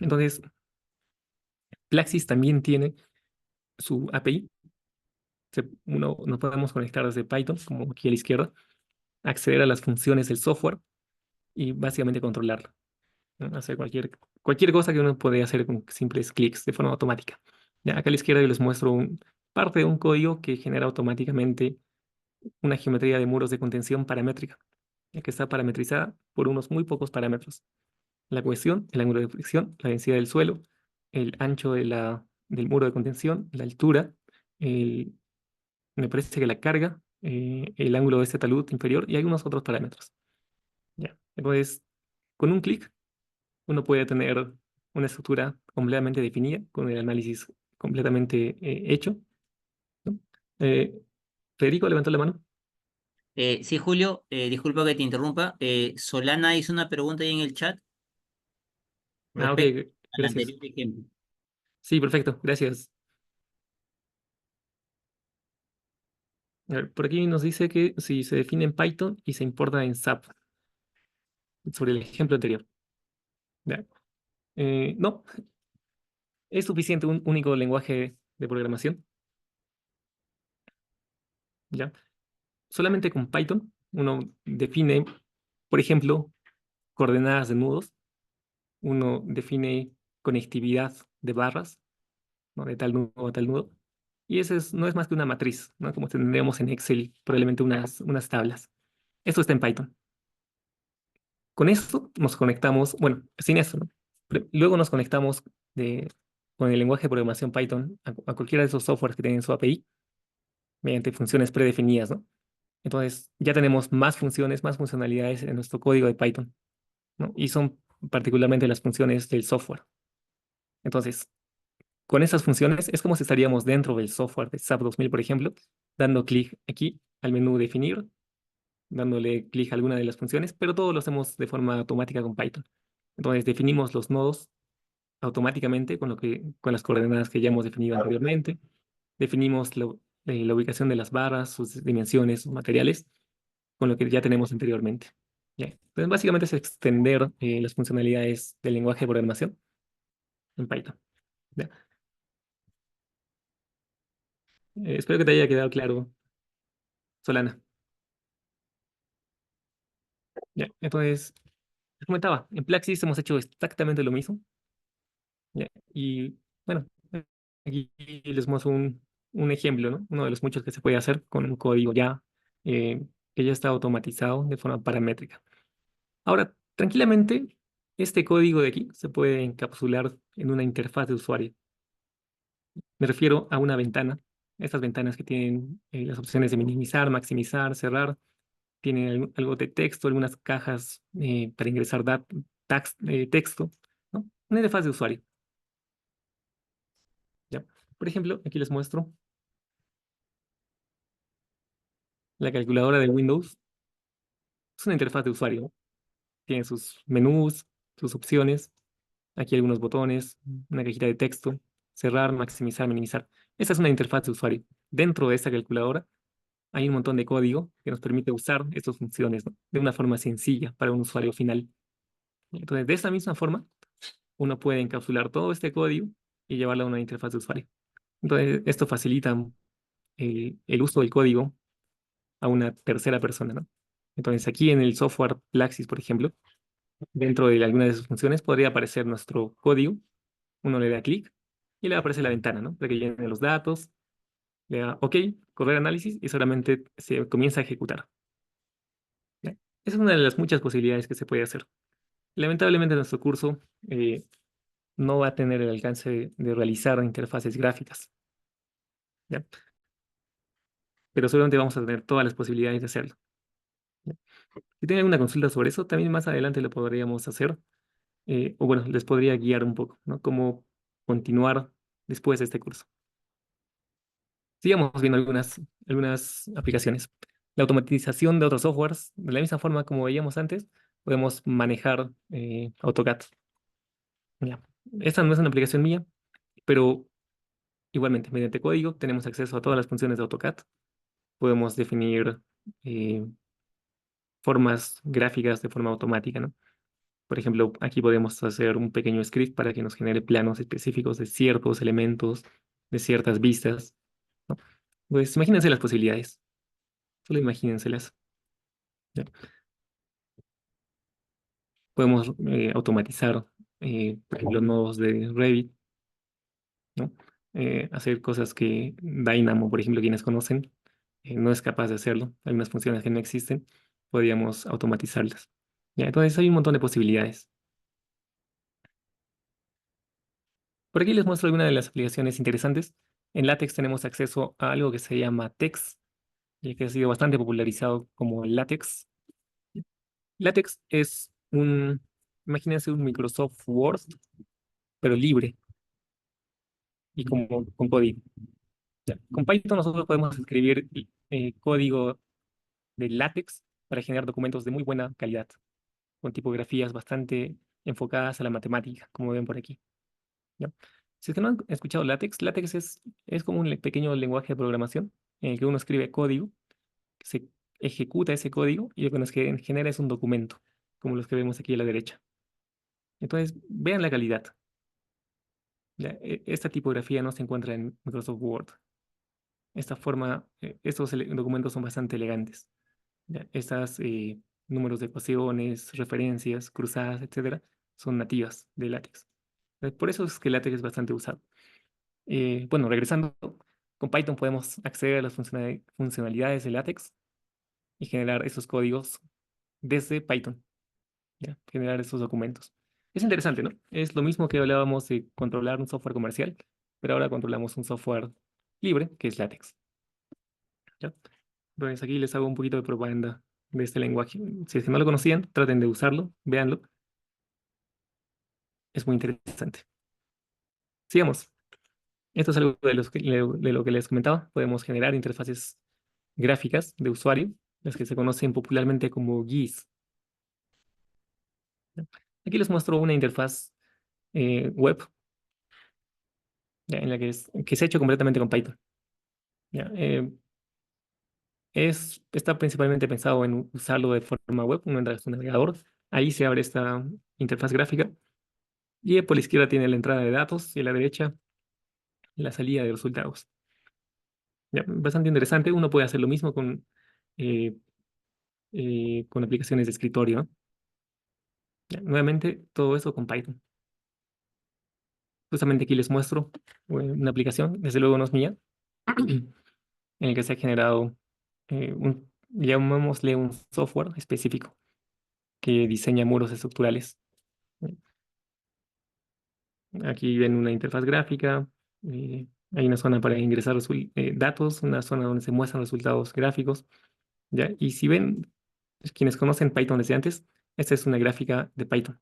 Entonces, Plaxis también tiene su API. Nos podemos conectar desde Python, como aquí a la izquierda, acceder a las funciones del software y básicamente controlarlo, ¿no? Hacer cualquier cosa que uno puede hacer con simples clics de forma automática. Ya, acá a la izquierda yo les muestro parte de un código que genera automáticamente una geometría de muros de contención paramétrica, ya que está parametrizada por unos muy pocos parámetros. La cohesión, el ángulo de fricción, la densidad del suelo, el ancho del muro de contención, la altura, el, me parece que la carga, el ángulo de este talud inferior y algunos otros parámetros. Ya. Entonces, con un clic, uno puede tener una estructura completamente definida, con el análisis completamente hecho, ¿no? Eh, Federico levantó la mano. Sí, Julio, disculpa que te interrumpa. Solana hizo una pregunta ahí en el chat Ah, ok, respecto al gracias. anterior ejemplo. Sí, perfecto, gracias. A ver, por aquí nos dice que si se define en Python y se importa en SAP, sobre el ejemplo anterior. Ya. No, es suficiente un único lenguaje de programación. ¿Ya? solamente con Python uno define, por ejemplo, coordenadas de nudos, uno define conectividad de barras, ¿no? De tal nudo a tal nudo. Y ese no es más que una matriz, ¿no? Como tendríamos en Excel, probablemente unas tablas. Esto está en Python. Con esto nos conectamos, bueno, sin eso, ¿no? Luego nos conectamos con el lenguaje de programación Python a cualquiera de esos softwares que tienen su API mediante funciones predefinidas, ¿no? Entonces ya tenemos más funciones, más funcionalidades en nuestro código de Python, ¿no? Y son particularmente las funciones del software. Entonces, con esas funciones es como si estaríamos dentro del software de SAP 2000, por ejemplo, dando clic aquí al menú definir, dándole clic a alguna de las funciones, pero todo lo hacemos de forma automática con Python. Entonces definimos los nodos automáticamente con las coordenadas que ya hemos definido anteriormente. Definimos la ubicación de las barras, sus dimensiones, sus materiales, con lo que ya tenemos anteriormente. Ya. Entonces, básicamente es extender las funcionalidades del lenguaje de programación en Python. ¿Ya? Espero que te haya quedado claro, Solana. ¿Ya? Entonces, les comentaba, en Plaxis hemos hecho exactamente lo mismo. ¿Ya? Y bueno, aquí les muestro un ejemplo, ¿no? Uno de los muchos que se puede hacer con un código eh, que ya está automatizado de forma paramétrica. Ahora, tranquilamente, este código de aquí se puede encapsular en una interfaz de usuario. Me refiero a una ventana. Estas ventanas que tienen las opciones de minimizar, maximizar, cerrar, tienen algo de texto, algunas cajas para ingresar texto, ¿no? Una interfaz de usuario. ¿Ya? Por ejemplo, aquí les muestro la calculadora de Windows. Es una interfaz de usuario, ¿no? Tiene sus menús, sus opciones. Aquí algunos botones, una cajita de texto, cerrar, maximizar, minimizar. Esa es una interfaz de usuario. Dentro de esta calculadora hay un montón de código que nos permite usar estas funciones, ¿no? De una forma sencilla para un usuario final. Entonces, de esta misma forma, uno puede encapsular todo este código y llevarlo a una interfaz de usuario. Entonces, esto facilita el uso del código a una tercera persona, ¿no? Entonces, aquí en el software Plaxis, por ejemplo, dentro de alguna de sus funciones podría aparecer nuestro código. Uno le da clic y le aparece la ventana, ¿no? Para que llene los datos, le da OK, correr análisis y solamente se comienza a ejecutar. ¿Ya? Esa es una de las muchas posibilidades que se puede hacer. Lamentablemente, nuestro curso no va a tener el alcance de realizar interfaces gráficas, ¿ya? Pero seguramente vamos a tener todas las posibilidades de hacerlo. ¿Ya? Si tienen alguna consulta sobre eso, también más adelante lo podríamos hacer, o bueno, les podría guiar un poco, ¿no? Cómo continuar después de este curso. Sigamos viendo algunas aplicaciones. La automatización de otros softwares, de la misma forma como veíamos antes, podemos manejar AutoCAD. Ya. Esta no es una aplicación mía, pero igualmente, mediante código tenemos acceso a todas las funciones de AutoCAD. Podemos definir eh, formas gráficas de forma automática, ¿no? Por ejemplo, aquí podemos hacer un pequeño script para que nos genere planos específicos de ciertos elementos, de ciertas vistas, ¿no? Pues imagínense las posibilidades, solo imagínenselas. ¿Ya? Podemos automatizar, por ejemplo, nodos de Revit, ¿no? Hacer cosas que Dynamo, por ejemplo, quienes conocen, no es capaz de hacerlo. Hay unas funciones que no existen, podríamos automatizarlas. ¿Ya? Entonces hay un montón de posibilidades. Por aquí les muestro algunas de las aplicaciones interesantes. En LaTeX tenemos acceso a algo que se llama Tex, y que ha sido bastante popularizado como LaTeX. LaTeX es imagínense un Microsoft Word, pero libre y como con código. Ya. Con Python nosotros podemos escribir código de LaTeX para generar documentos de muy buena calidad, con tipografías bastante enfocadas a la matemática, como ven por aquí. ¿Ya? Si es que no han escuchado LaTeX, LaTeX es como un pequeño lenguaje de programación en el que uno escribe código, se ejecuta ese código y lo que nos genera es un documento, como los que vemos aquí a la derecha. Entonces, vean la calidad. Esta tipografía no se encuentra en Microsoft Word. Esta forma, documentos son bastante elegantes. ¿Ya? Estas números de ecuaciones, referencias, cruzadas, etcétera, son nativas de LaTeX. Por eso es que LaTeX es bastante usado. Bueno, regresando, con Python podemos acceder a las funcionalidades de LaTeX y generar esos códigos desde Python, ¿ya? Generar esos documentos. Es interesante, ¿no? Es lo mismo que hablábamos de controlar un software comercial, pero ahora controlamos un software libre, que es LaTeX, ¿ya? Entonces aquí les hago un poquito de propaganda de este lenguaje. Si es que no lo conocían, traten de usarlo, véanlo, es muy interesante. Sigamos. Esto es algo de lo que les comentaba. Podemos generar interfaces gráficas de usuario, las que se conocen popularmente como GUIs. ¿Ya? Aquí les muestro una interfaz web, ¿ya? En la que se ha hecho completamente con Python. ¿Ya? Está principalmente pensado en usarlo de forma web. Uno entra a su navegador, ahí se abre esta interfaz gráfica y por la izquierda tiene la entrada de datos y a la derecha la salida de resultados. ¿Ya? Bastante interesante. Uno puede hacer lo mismo eh, con aplicaciones de escritorio, ¿no? Ya, nuevamente, todo eso con Python. Justamente aquí les muestro una aplicación, desde luego no es mía, en el que se ha generado llamémosle un software específico que diseña muros estructurales. Aquí ven una interfaz gráfica, hay una zona para ingresar datos, una zona donde se muestran resultados gráficos, ¿ya? Y si ven, quienes conocen Python desde antes, esta es una gráfica de Python,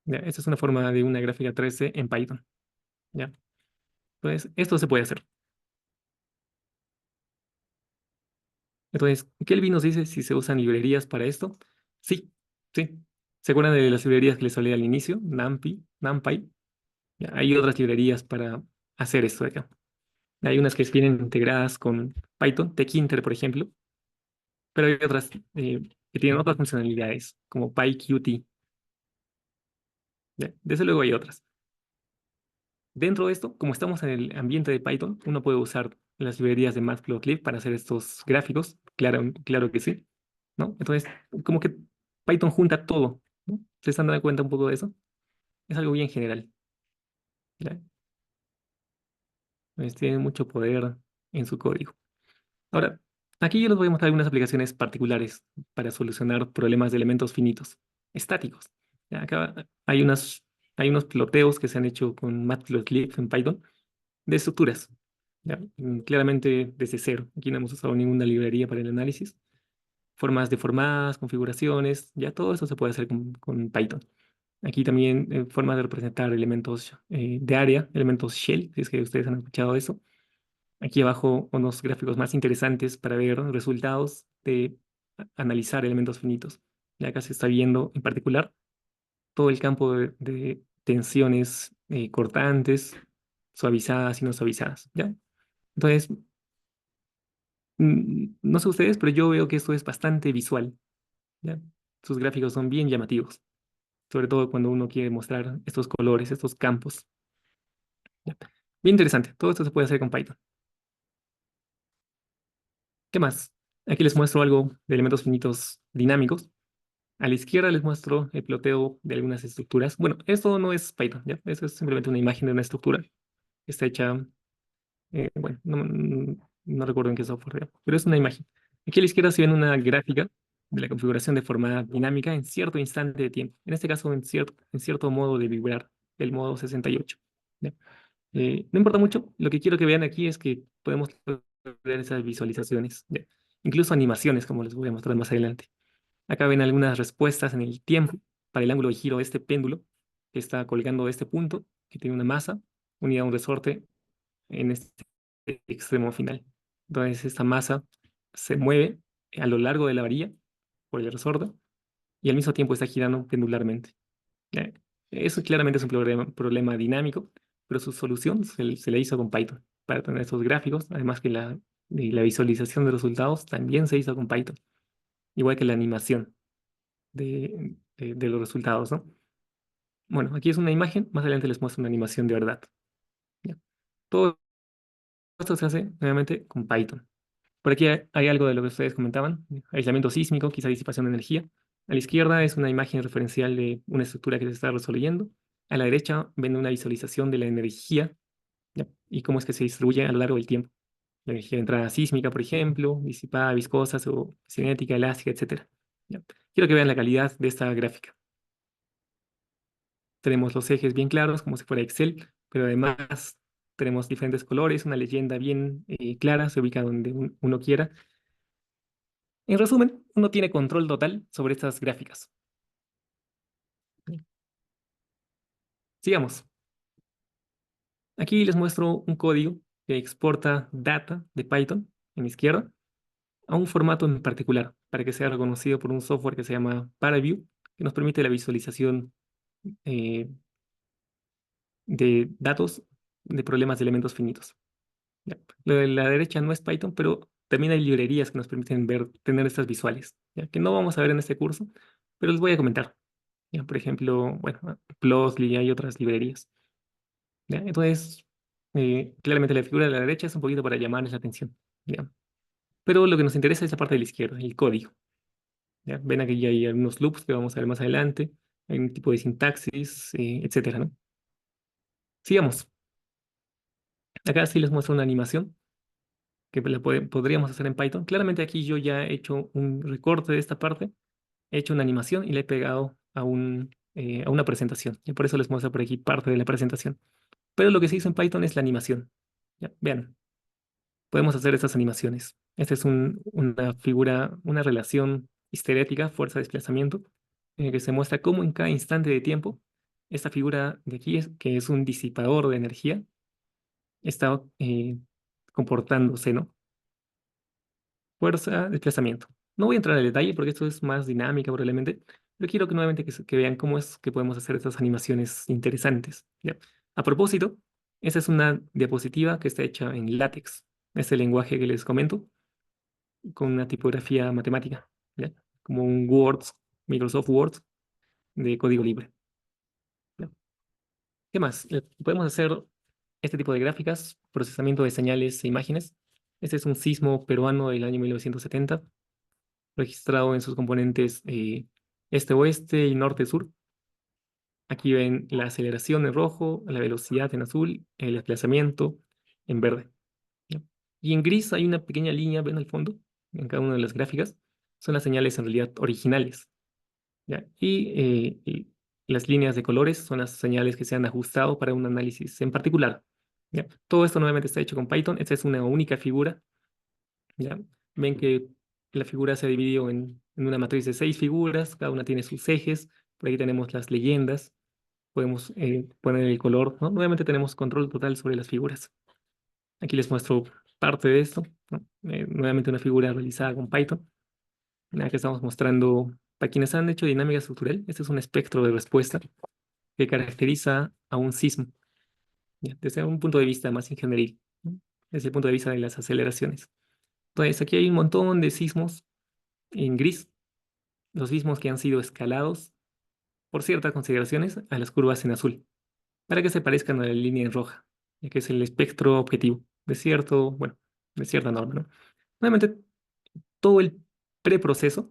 ¿ya? Esta es una forma de una gráfica 3D en Python, ¿ya? Entonces, esto se puede hacer. Entonces, Kelvin nos dice si se usan librerías para esto. Sí, sí. ¿Se acuerdan de las librerías que les hablé al inicio? NumPy. Ya, hay otras librerías para hacer esto de acá. Hay unas que vienen integradas con Python, tkinter, por ejemplo, pero hay otras que tienen otras funcionalidades, como PyQt. ¿Ya? Desde luego hay otras. Dentro de esto, como estamos en el ambiente de Python, uno puede usar las librerías de Matplotlib para hacer estos gráficos. Claro, claro que sí, ¿no? Entonces, como que Python junta todo, ¿no? ¿Se están dando cuenta un poco de eso? Es algo bien general, ¿ya? Entonces, tiene mucho poder en su código. Ahora, aquí yo les voy a mostrar algunas aplicaciones particulares para solucionar problemas de elementos finitos, estáticos. Ya, acá hay unos ploteos que se han hecho con Matplotlib en Python de estructuras. ¿Ya? Claramente desde cero. Aquí no hemos usado ninguna librería para el análisis. Formas deformadas, configuraciones, ya todo eso se puede hacer con Python. Aquí también formas de representar elementos de área, elementos shell, si es que ustedes han escuchado eso. Aquí abajo unos gráficos más interesantes para ver resultados de analizar elementos finitos. Y acá se está viendo en particular todo el campo de tensiones cortantes, suavizadas y no suavizadas, ¿ya? Entonces, no sé ustedes, pero yo veo que esto es bastante visual, ¿ya? Sus gráficos son bien llamativos, sobre todo cuando uno quiere mostrar estos colores, estos campos, ¿ya? Bien interesante, todo esto se puede hacer con Python. ¿Qué más? Aquí les muestro algo de elementos finitos dinámicos. A la izquierda les muestro el ploteo de algunas estructuras. Bueno, esto no es Python, ¿ya? Eso es simplemente una imagen de una estructura. Está hecha, bueno, no recuerdo en qué software, ¿ya? Pero es una imagen. Aquí a la izquierda se ven una gráfica de la configuración de forma dinámica en cierto instante de tiempo. En este caso, en cierto modo de vibrar, el modo 68. ¿Ya? No importa mucho, lo que quiero que vean aquí es que podemos ver esas visualizaciones, ¿ya? Incluso animaciones, como les voy a mostrar más adelante. Acá ven algunas respuestas en el tiempo para el ángulo de giro de este péndulo que está colgando de este punto, que tiene una masa unida a un resorte en este extremo final. Entonces, esta masa se mueve a lo largo de la varilla por el resorte y al mismo tiempo está girando pendularmente. Eh, Eso claramente es un problema dinámico, pero su solución se le hizo con Python para tener estos gráficos, además que la visualización de resultados también se hizo con Python, igual que la animación de los resultados, ¿no? Bueno, aquí es una imagen, más adelante les muestro una animación de verdad. ¿Ya? Todo esto se hace nuevamente con Python. Por aquí hay algo de lo que ustedes comentaban, aislamiento sísmico, quizá disipación de energía. A la izquierda es una imagen referencial de una estructura que se está resolviendo. A la derecha ven una visualización de la energía, ¿ya? Y cómo es que se distribuye a lo largo del tiempo. La energía de entrada sísmica, por ejemplo, disipada, viscosa o cinética, elástica, etcétera. ¿Ya? Quiero que vean la calidad de esta gráfica. Tenemos los ejes bien claros, como si fuera Excel, pero además tenemos diferentes colores, una leyenda bien clara, se ubica donde uno quiera. En resumen, uno tiene control total sobre estas gráficas. Sigamos. Aquí les muestro un código que exporta data de Python en la izquierda a un formato en particular para que sea reconocido por un software que se llama ParaView, que nos permite la visualización eh, de datos de problemas de elementos finitos. Ya. Lo de la derecha no es Python, pero también hay librerías que nos permiten ver, tener estas visuales, ya que no vamos a ver en este curso, pero les voy a comentar. Ya, por ejemplo, bueno, Plotly, hay otras librerías. ¿Ya? Entonces, claramente la figura de la derecha es un poquito para llamarles la atención. ¿Ya? Pero lo que nos interesa es la parte de la izquierda, el código. ¿Ya? Ven aquí ya hay algunos loops que vamos a ver más adelante, hay un tipo de sintaxis, etcétera, ¿no? Sigamos. Acá sí les muestro una animación que podríamos hacer en Python. Claramente aquí yo ya he hecho un recorte de esta parte, he hecho una animación y le he pegado a una presentación. Y por eso les muestro por aquí parte de la presentación. Pero lo que se hizo en Python es la animación. ¿Ya? Vean, podemos hacer estas animaciones. Esta es una figura, una relación histerética, fuerza-desplazamiento, que se muestra cómo en cada instante de tiempo, esta figura de aquí, que es un disipador de energía, está comportándose, ¿no? Fuerza, desplazamiento. No voy a entrar en detalle porque esto es más dinámica probablemente, pero quiero que nuevamente que vean cómo es que podemos hacer estas animaciones interesantes. ¿Ya? A propósito, esta es una diapositiva que está hecha en LaTeX, este lenguaje que les comento, con una tipografía matemática, ¿ya? Como un Word, Microsoft Word de código libre. ¿Ya? ¿Qué más? Podemos hacer este tipo de gráficas, procesamiento de señales e imágenes. Este es un sismo peruano del año 1970 registrado en sus componentes este-oeste y norte-sur. Aquí ven la aceleración en rojo, la velocidad en azul, el desplazamiento en verde. ¿Ya? Y en gris hay una pequeña línea, ven al fondo, en cada una de las gráficas. Son las señales en realidad originales. ¿Ya? Y las líneas de colores son las señales que se han ajustado para un análisis en particular. ¿Ya? Todo esto nuevamente está hecho con Python. Esta es una única figura. ¿Ya? Ven que la figura se ha dividido en una matriz de 6 figuras, cada una tiene sus ejes, por aquí tenemos las leyendas, podemos poner el color, ¿no? Nuevamente tenemos control total sobre las figuras. Aquí les muestro parte de esto, ¿no? Nuevamente una figura realizada con Python. Aquí estamos mostrando, para quienes han hecho dinámica estructural, este es un espectro de respuesta que caracteriza a un sismo, ¿ya? Desde un punto de vista más ingenieril, ¿no? Desde el punto de vista de las aceleraciones. Entonces, aquí hay un montón de sismos en gris, los sismos que han sido escalados por ciertas consideraciones a las curvas en azul, para que se parezcan a la línea en roja, ya que es el espectro objetivo de bueno, de cierta norma, ¿no? Nuevamente, todo el preproceso,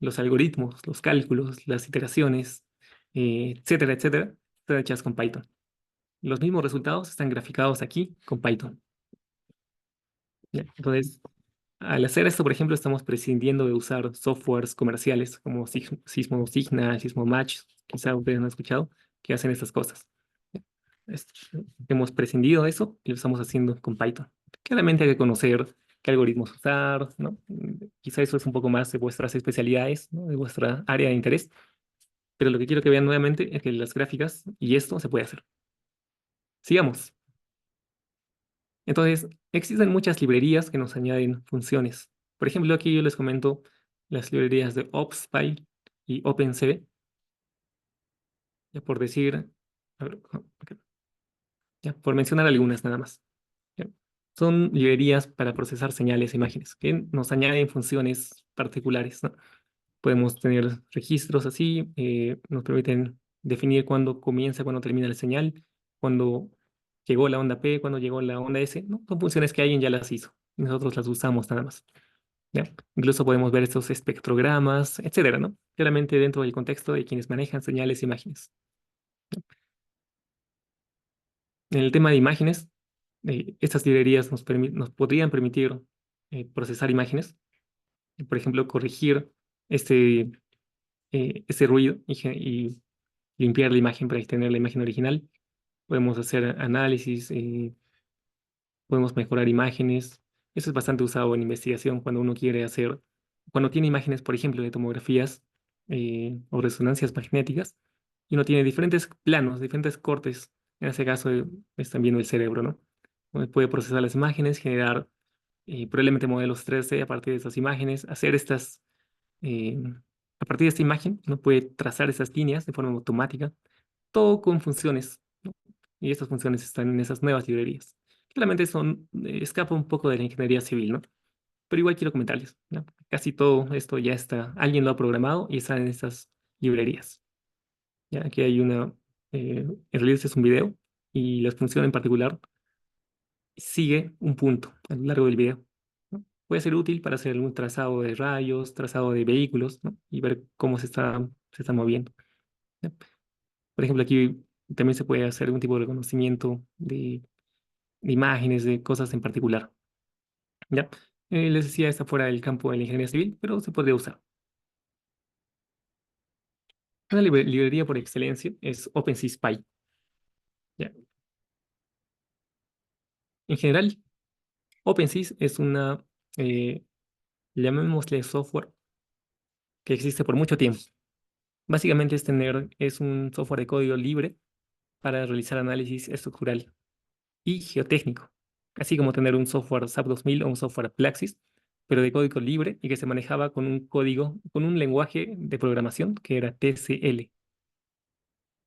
los algoritmos, los cálculos, las iteraciones, etcétera, etcétera, están hechas con Python. Los mismos resultados están graficados aquí con Python. ¿Ya? Entonces, al hacer esto, por ejemplo, estamos prescindiendo de usar softwares comerciales como Sismo Signa, Sismo Match, quizá ustedes no han escuchado, que hacen estas cosas. Es- Hemos prescindido de eso y lo estamos haciendo con Python. Claramente hay que conocer qué algoritmos usar, ¿no? Quizá eso es un poco más de vuestras especialidades, ¿no? De vuestra área de interés, pero lo que quiero que vean nuevamente es que las gráficas y esto se puede hacer. Sigamos. Entonces, existen muchas librerías que nos añaden funciones. Por ejemplo, aquí yo les comento las librerías de OpsPy y OpenCV, ya por decir, a ver, ok, ya por mencionar algunas nada más. ¿Ya? Son librerías para procesar señales e imágenes que nos añaden funciones particulares, ¿no? Podemos tener registros así, nos permiten definir cuándo comienza, cuándo termina la señal, cuándo llegó la onda P, cuándo llegó la onda S, ¿no? Son funciones que alguien ya las hizo y nosotros las usamos nada más. ¿Ya? Incluso podemos ver estos espectrogramas, etcétera, ¿no? Claramente dentro del contexto de quienes manejan señales e imágenes. En el tema de imágenes, estas librerías nos podrían permitir procesar imágenes, por ejemplo, corregir este, este ruido y limpiar la imagen para obtener la imagen original. Podemos hacer análisis, podemos mejorar imágenes. Eso es bastante usado en investigación cuando uno quiere hacer, cuando tiene imágenes, por ejemplo, de tomografías o resonancias magnéticas, y uno tiene diferentes planos, diferentes cortes. En ese caso, están viendo el cerebro, ¿no? Donde puede procesar las imágenes, generar probablemente modelos 3D a partir de esas imágenes, hacer estas, eh, a partir de esta imagen, uno puede trazar esas líneas de forma automática, todo con funciones, ¿no? Y estas funciones están en esas nuevas librerías. Claramente son, escapa un poco de la ingeniería civil, ¿no? Pero igual quiero comentarles, ¿no? Casi todo esto ya está, alguien lo ha programado y está en estas librerías. Ya aquí hay una, en realidad este es un video y la función en particular sigue un punto a lo largo del video, ¿no? Puede ser útil para hacer un trazado de rayos, trazado de vehículos, ¿no? Y ver cómo se está moviendo, ¿ya? Por ejemplo, aquí también se puede hacer algún tipo de reconocimiento de imágenes, de cosas en particular, ¿ya? Les decía, está fuera del campo de la ingeniería civil, pero se podría usar. Una librería por excelencia es OpenSea Spy, ¿ya? En general, OpenSea es una, eh, llamémosle software que existe por mucho tiempo. Básicamente es un software de código libre para realizar análisis estructural y geotécnico, así como tener un software SAP 2000 o un software Plaxis, pero de código libre y que se manejaba con un código, con un lenguaje de programación que era TCL.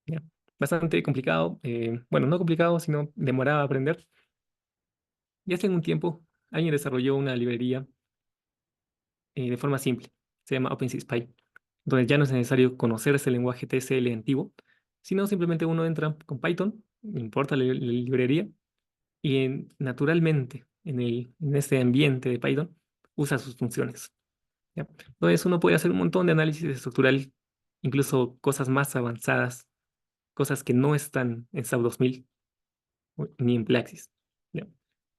¿Ya? Bastante complicado, bueno, no complicado, sino demoraba a aprender. Y hace un tiempo alguien desarrolló una librería de forma simple, se llama OpenSea Spy, donde ya no es necesario conocer ese lenguaje TCL antiguo, sino simplemente uno entra con Python, importa la librería y naturalmente en este ambiente de Python usa sus funciones. ¿Ya? Entonces uno puede hacer un montón de análisis estructural, incluso cosas más avanzadas, cosas que no están en SAP 2000 ni en Plaxis. ¿Ya?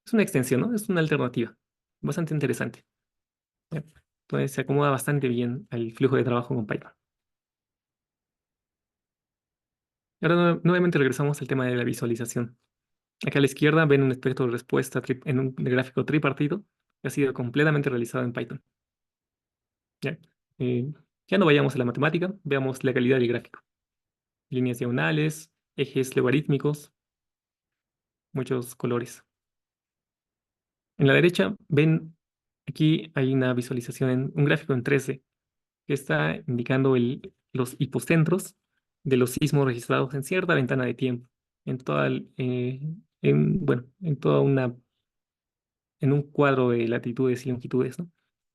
Es una extensión, ¿no? Es una alternativa bastante interesante. ¿Ya? Entonces se acomoda bastante bien al flujo de trabajo con Python. Ahora nuevamente regresamos al tema de la visualización. Acá a la izquierda ven un espectro de respuesta en un gráfico tripartito que ha sido completamente realizado en Python. ¿Ya? Eh, ya no vayamos a la matemática, veamos la calidad del gráfico. Líneas diagonales, ejes logarítmicos, muchos colores. En la derecha ven, aquí hay una visualización en un gráfico en 3D que está indicando los hipocentros de los sismos registrados en cierta ventana de tiempo, en toda, bueno, en un cuadro de latitudes y longitudes, ¿no?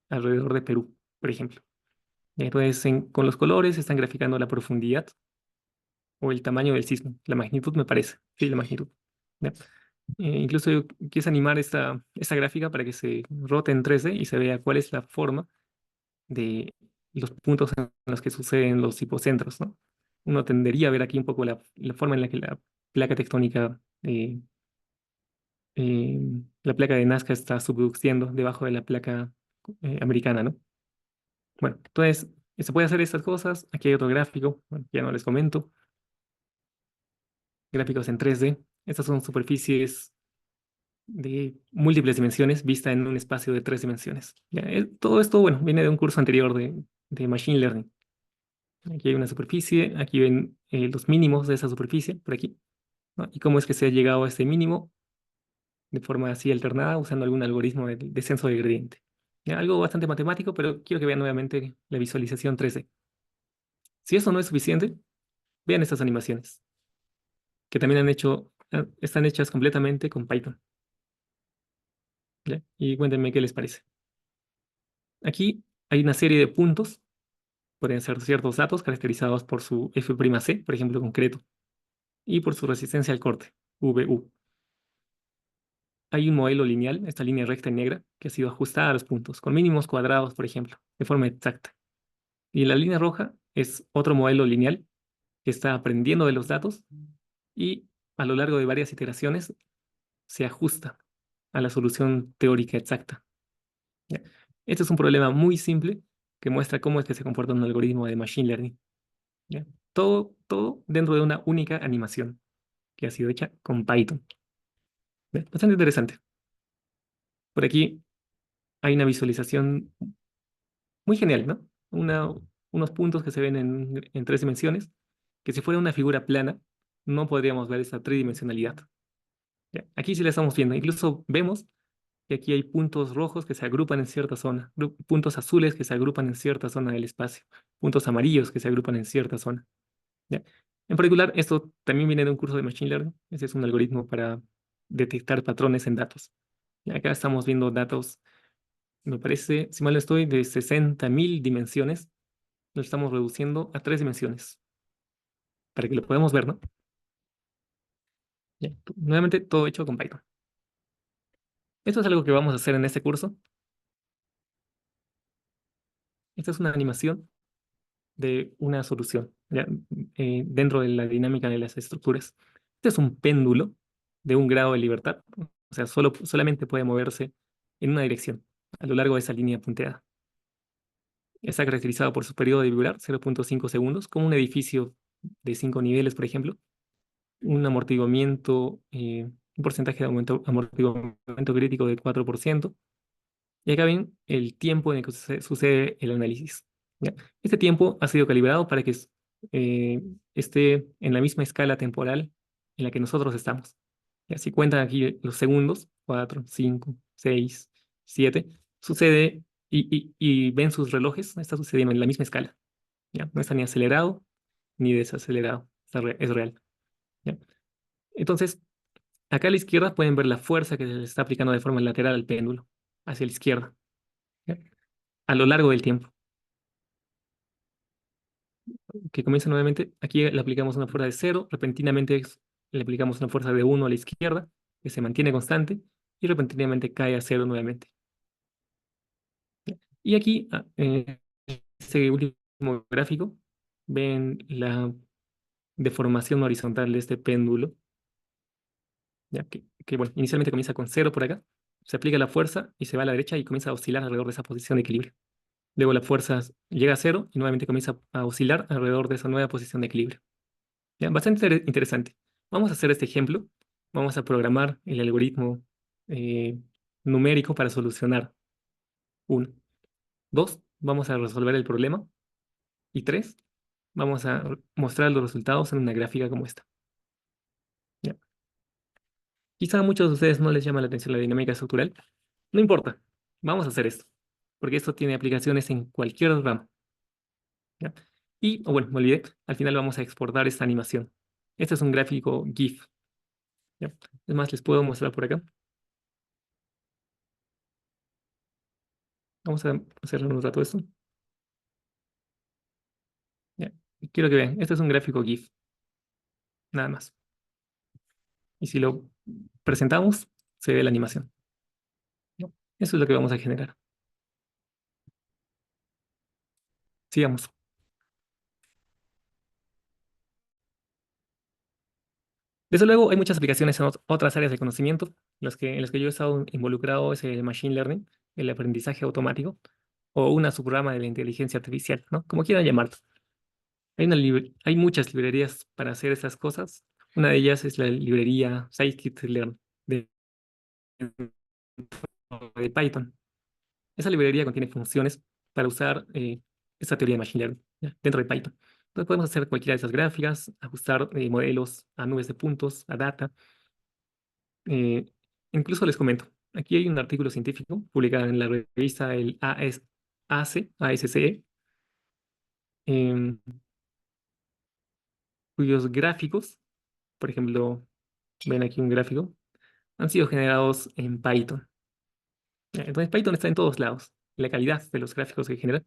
Alrededor de Perú, por ejemplo. Entonces, con los colores están graficando la profundidad o el tamaño del sismo, la magnitud me parece, sí, la magnitud. ¿Ya? Incluso yo quise animar esta gráfica para que se rote en 3D y se vea cuál es la forma de los puntos en los que suceden los hipocentros, ¿no? Uno tendería a ver aquí un poco la forma en la que la placa tectónica, eh, la placa de Nazca está subduciendo debajo de la placa americana, ¿no? Bueno, entonces se puede hacer estas cosas. Aquí hay otro gráfico, bueno, ya no les comento. Gráficos en 3D. Estas son superficies de múltiples dimensiones vista en un espacio de 3 dimensiones. Ya, todo esto, bueno, viene de un curso anterior de Machine Learning. Aquí hay una superficie, aquí ven los mínimos de esa superficie, por aquí, ¿no? Y cómo es que se ha llegado a este mínimo de forma así alternada usando algún algoritmo de descenso de gradiente. Ya, algo bastante matemático, pero quiero que vean nuevamente la visualización 3D. Si eso no es suficiente, vean estas animaciones, que también están hechas completamente con Python. ¿Ya? Y cuéntenme qué les parece. Aquí hay una serie de puntos Pueden ser ciertos datos caracterizados por su F'C, por ejemplo, concreto, y por su resistencia al corte, VU. Hay un modelo lineal, esta línea recta y negra, que ha sido ajustada a los puntos, con mínimos cuadrados, por ejemplo, de forma exacta. Y la línea roja es otro modelo lineal que está aprendiendo de los datos y a lo largo de varias iteraciones se ajusta a la solución teórica exacta. ¿Ya? Este es un problema muy simple que muestra cómo es que se comporta un algoritmo de machine learning. ¿Ya? Todo dentro de una única animación que ha sido hecha con Python. ¿Ya? Bastante interesante. Por aquí hay una visualización muy genial, ¿no? Unos puntos que se ven en tres dimensiones, que si fuera una figura plana, no podríamos ver esa tridimensionalidad. ¿Ya? Aquí sí la estamos viendo. Incluso vemos que aquí hay puntos rojos que se agrupan en cierta zona, puntos azules que se agrupan en cierta zona del espacio, puntos amarillos que se agrupan en cierta zona. ¿Ya? En particular, esto también viene de un curso de Machine Learning. Ese es un algoritmo para detectar patrones en datos. Y acá estamos viendo datos, me parece, si mal no estoy, de 60.000 dimensiones. Lo estamos reduciendo a tres dimensiones, para que lo podamos ver, ¿no? Ya. Nuevamente, todo hecho con Python. Esto es algo que vamos a hacer en este curso. Esta es una animación de una solución, ¿ya? Dentro de la dinámica de las estructuras. Este es un péndulo de un grado de libertad, o sea, solamente puede moverse en una dirección a lo largo de esa línea punteada. Está caracterizado por su periodo de vibrar, 0,5 segundos, como un edificio de 5 niveles, por ejemplo, un amortiguamiento, un porcentaje de amortiguamiento crítico de 4%. Y acá ven el tiempo en el que sucede el análisis. ¿Ya? Este tiempo ha sido calibrado para que esté en la misma escala temporal en la que nosotros estamos. ¿Ya? Si cuentan aquí los segundos, 4, 5, 6, 7, sucede y ven sus relojes, está sucediendo en la misma escala. ¿Ya? No está ni acelerado ni desacelerado, es real. ¿Ya? Entonces, acá a la izquierda pueden ver la fuerza que se le está aplicando de forma lateral al péndulo, hacia la izquierda. ¿Ya? A lo largo del tiempo, que comienza nuevamente. Aquí le aplicamos una fuerza de cero, repentinamente le aplicamos una fuerza de uno a la izquierda, que se mantiene constante, y repentinamente cae a cero nuevamente. Y aquí, este último gráfico, ven la deformación horizontal de este péndulo, ya que, bueno, inicialmente comienza con cero por acá, se aplica la fuerza y se va a la derecha y comienza a oscilar alrededor de esa posición de equilibrio. Luego la fuerza llega a cero y nuevamente comienza a oscilar alrededor de esa nueva posición de equilibrio. Ya, bastante interesante. Vamos a hacer este ejemplo. Vamos a programar el algoritmo eh, numérico para solucionar. Uno. Dos, vamos a resolver el problema. Y tres, vamos a mostrar los resultados en una gráfica como esta. Ya. Quizá a muchos de ustedes no les llama la atención la dinámica estructural. No importa. Vamos a hacer esto. Porque esto tiene aplicaciones en cualquier ramo. ¿Ya? Y, bueno, me olvidé. Al final vamos a exportar esta animación. Este es un gráfico GIF. ¿Ya? Es más, les puedo mostrar por acá. Vamos a cerrar un rato esto. Ya. Y quiero que vean, este es un gráfico GIF, nada más. Y si lo presentamos, se ve la animación. ¿No? Eso es lo que vamos a generar. Sigamos. Desde luego, hay muchas aplicaciones en otras áreas de conocimiento. En las que yo he estado involucrado es el machine learning, el aprendizaje automático, o una subrama de la inteligencia artificial, ¿no? Como quieran llamarlo. Hay muchas librerías para hacer esas cosas. Una de ellas es la librería scikit-learn de Python. Esa librería contiene funciones para usar esta teoría de Machine Learning, ¿ya? Dentro de Python. Entonces podemos hacer cualquiera de esas gráficas, ajustar modelos a nubes de puntos, a data. eh, Incluso les comento, aquí hay un artículo científico publicado en la revista el ASCE, em, cuyos gráficos, por ejemplo, ven aquí un gráfico, han sido generados en Python. ¿Ya? Entonces Python está en todos lados. La calidad de los gráficos que genera.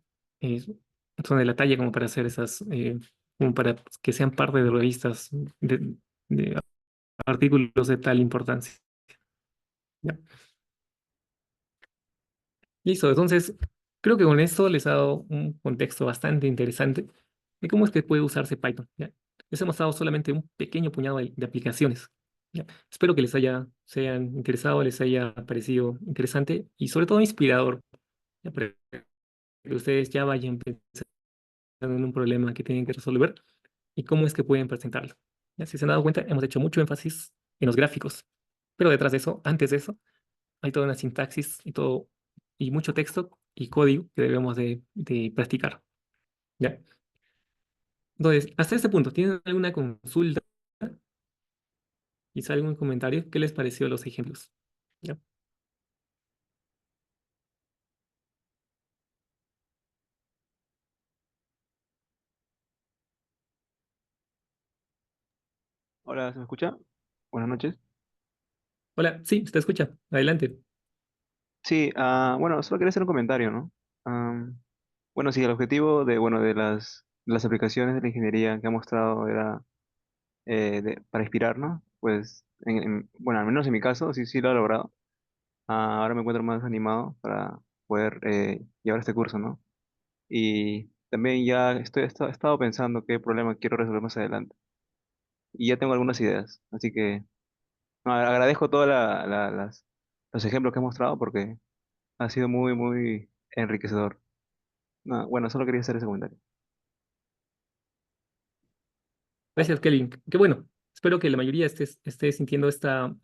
son de la talla como para hacer esas, como para que sean parte de revistas de artículos de tal importancia. ¿Ya? Listo, entonces creo que con esto les he dado un contexto bastante interesante de cómo es que puede usarse Python. ¿Ya? Les he mostrado solamente un pequeño puñado de aplicaciones. ¿Ya? Espero que se hayan interesado, les haya parecido interesante y sobre todo inspirador, ¿ya? Para que ustedes ya vayan pensando en un problema que tienen que resolver y cómo es que pueden presentarlo. ¿Ya? Si se han dado cuenta, hemos hecho mucho énfasis en los gráficos, pero detrás de eso, antes de eso, hay toda una sintaxis y todo, y mucho texto y código que debemos de practicar. ¿Ya? Entonces, hasta este punto, ¿tienen alguna consulta? ¿Quizá algún comentario? ¿Qué les pareció los ejemplos? ¿Ya? Hola, ¿se me escucha? Buenas noches. Hola, sí, se te escucha. Adelante. Sí, bueno, solo quería hacer un comentario, ¿no? Bueno, sí, el objetivo de las aplicaciones de la ingeniería que ha mostrado era para inspirar, ¿no? Pues, bueno, al menos en mi caso, sí, sí lo he logrado. Ahora me encuentro más animado para poder llevar este curso, ¿no? Y también ya he estado pensando qué problema quiero resolver más adelante. Y ya tengo algunas ideas, así que no, agradezco todos los ejemplos que has mostrado porque ha sido muy, muy enriquecedor. No, bueno, solo quería hacer ese comentario. Gracias, Kelly. Qué bueno. Espero que la mayoría esté sintiendo esta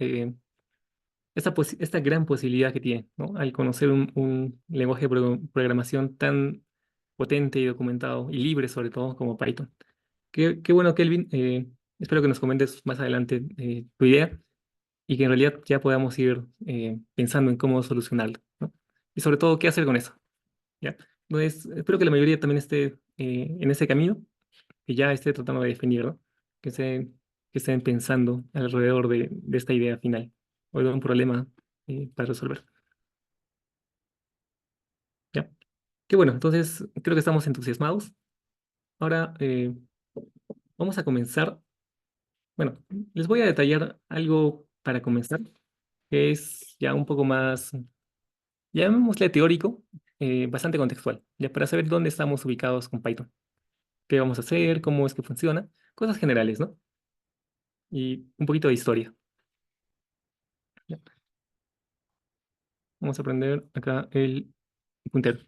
gran posibilidad que tiene, ¿no? Al conocer un lenguaje de programación tan potente y documentado y libre, sobre todo, como Python. Qué bueno, Kelvin. Espero que nos comentes más adelante tu idea y que en realidad ya podamos ir pensando en cómo solucionarlo, ¿no? Y sobre todo, qué hacer con eso, ¿ya? Entonces, espero que la mayoría también esté en ese camino, que ya esté tratando de definir, ¿no? Que, se, que estén pensando alrededor de esta idea final o de un problema para resolver, ¿ya? Qué bueno, entonces creo que estamos entusiasmados. Ahora vamos a comenzar. Bueno, les voy a detallar algo para comenzar, que es ya un poco más, llamémosle teórico, bastante contextual, ya para saber dónde estamos ubicados con Python, qué vamos a hacer, cómo es que funciona, cosas generales, ¿no? Y un poquito de historia. ¿Ya? Vamos a aprender acá el puntero.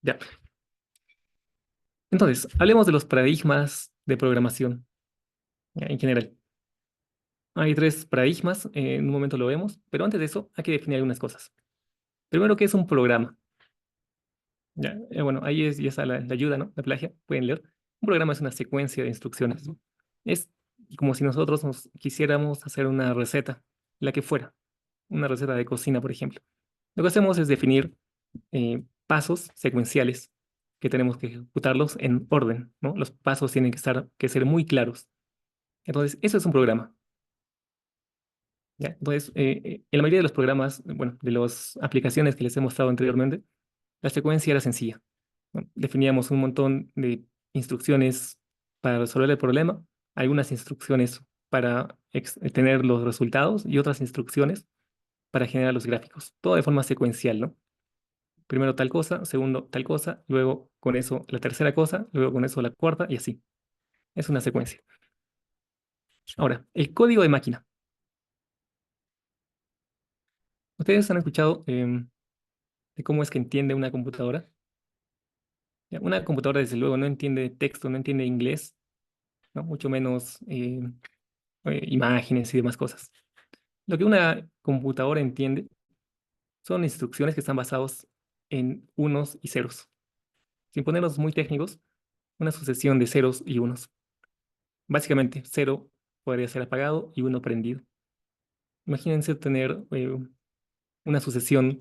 Ya. Entonces, hablemos de los paradigmas de programación, ya, en general. Hay tres paradigmas, en un momento lo vemos, pero antes de eso hay que definir algunas cosas. Primero, ¿qué es un programa? Ya, bueno, ahí ya está la ayuda, ¿no? La plagia, pueden leer. Un programa es una secuencia de instrucciones, ¿no? Es como si nosotros nos quisiéramos hacer una receta, la que fuera, una receta de cocina, por ejemplo. Lo que hacemos es definir pasos secuenciales que tenemos que ejecutarlos en orden, ¿no? Los pasos tienen que ser muy claros. Entonces, eso es un programa, ¿ya? Entonces, en la mayoría de los programas, bueno, de las aplicaciones que les he mostrado anteriormente, la secuencia era sencilla, ¿no? Definíamos un montón de instrucciones para resolver el problema, algunas instrucciones para tener los resultados y otras instrucciones para generar los gráficos, todo de forma secuencial, ¿no? Primero tal cosa, segundo tal cosa, luego con eso la tercera cosa, luego con eso la cuarta y así. Es una secuencia. Ahora, el código de máquina. ¿Ustedes han escuchado de cómo es que entiende una computadora? Ya, una computadora, desde luego, no entiende texto, no entiende inglés, ¿no? Mucho menos imágenes y demás cosas. Lo que una computadora entiende son instrucciones que están basadas en unos y ceros. Sin ponernos muy técnicos, una sucesión de ceros y unos. Básicamente, cero podría ser apagado y uno prendido. Imagínense tener una sucesión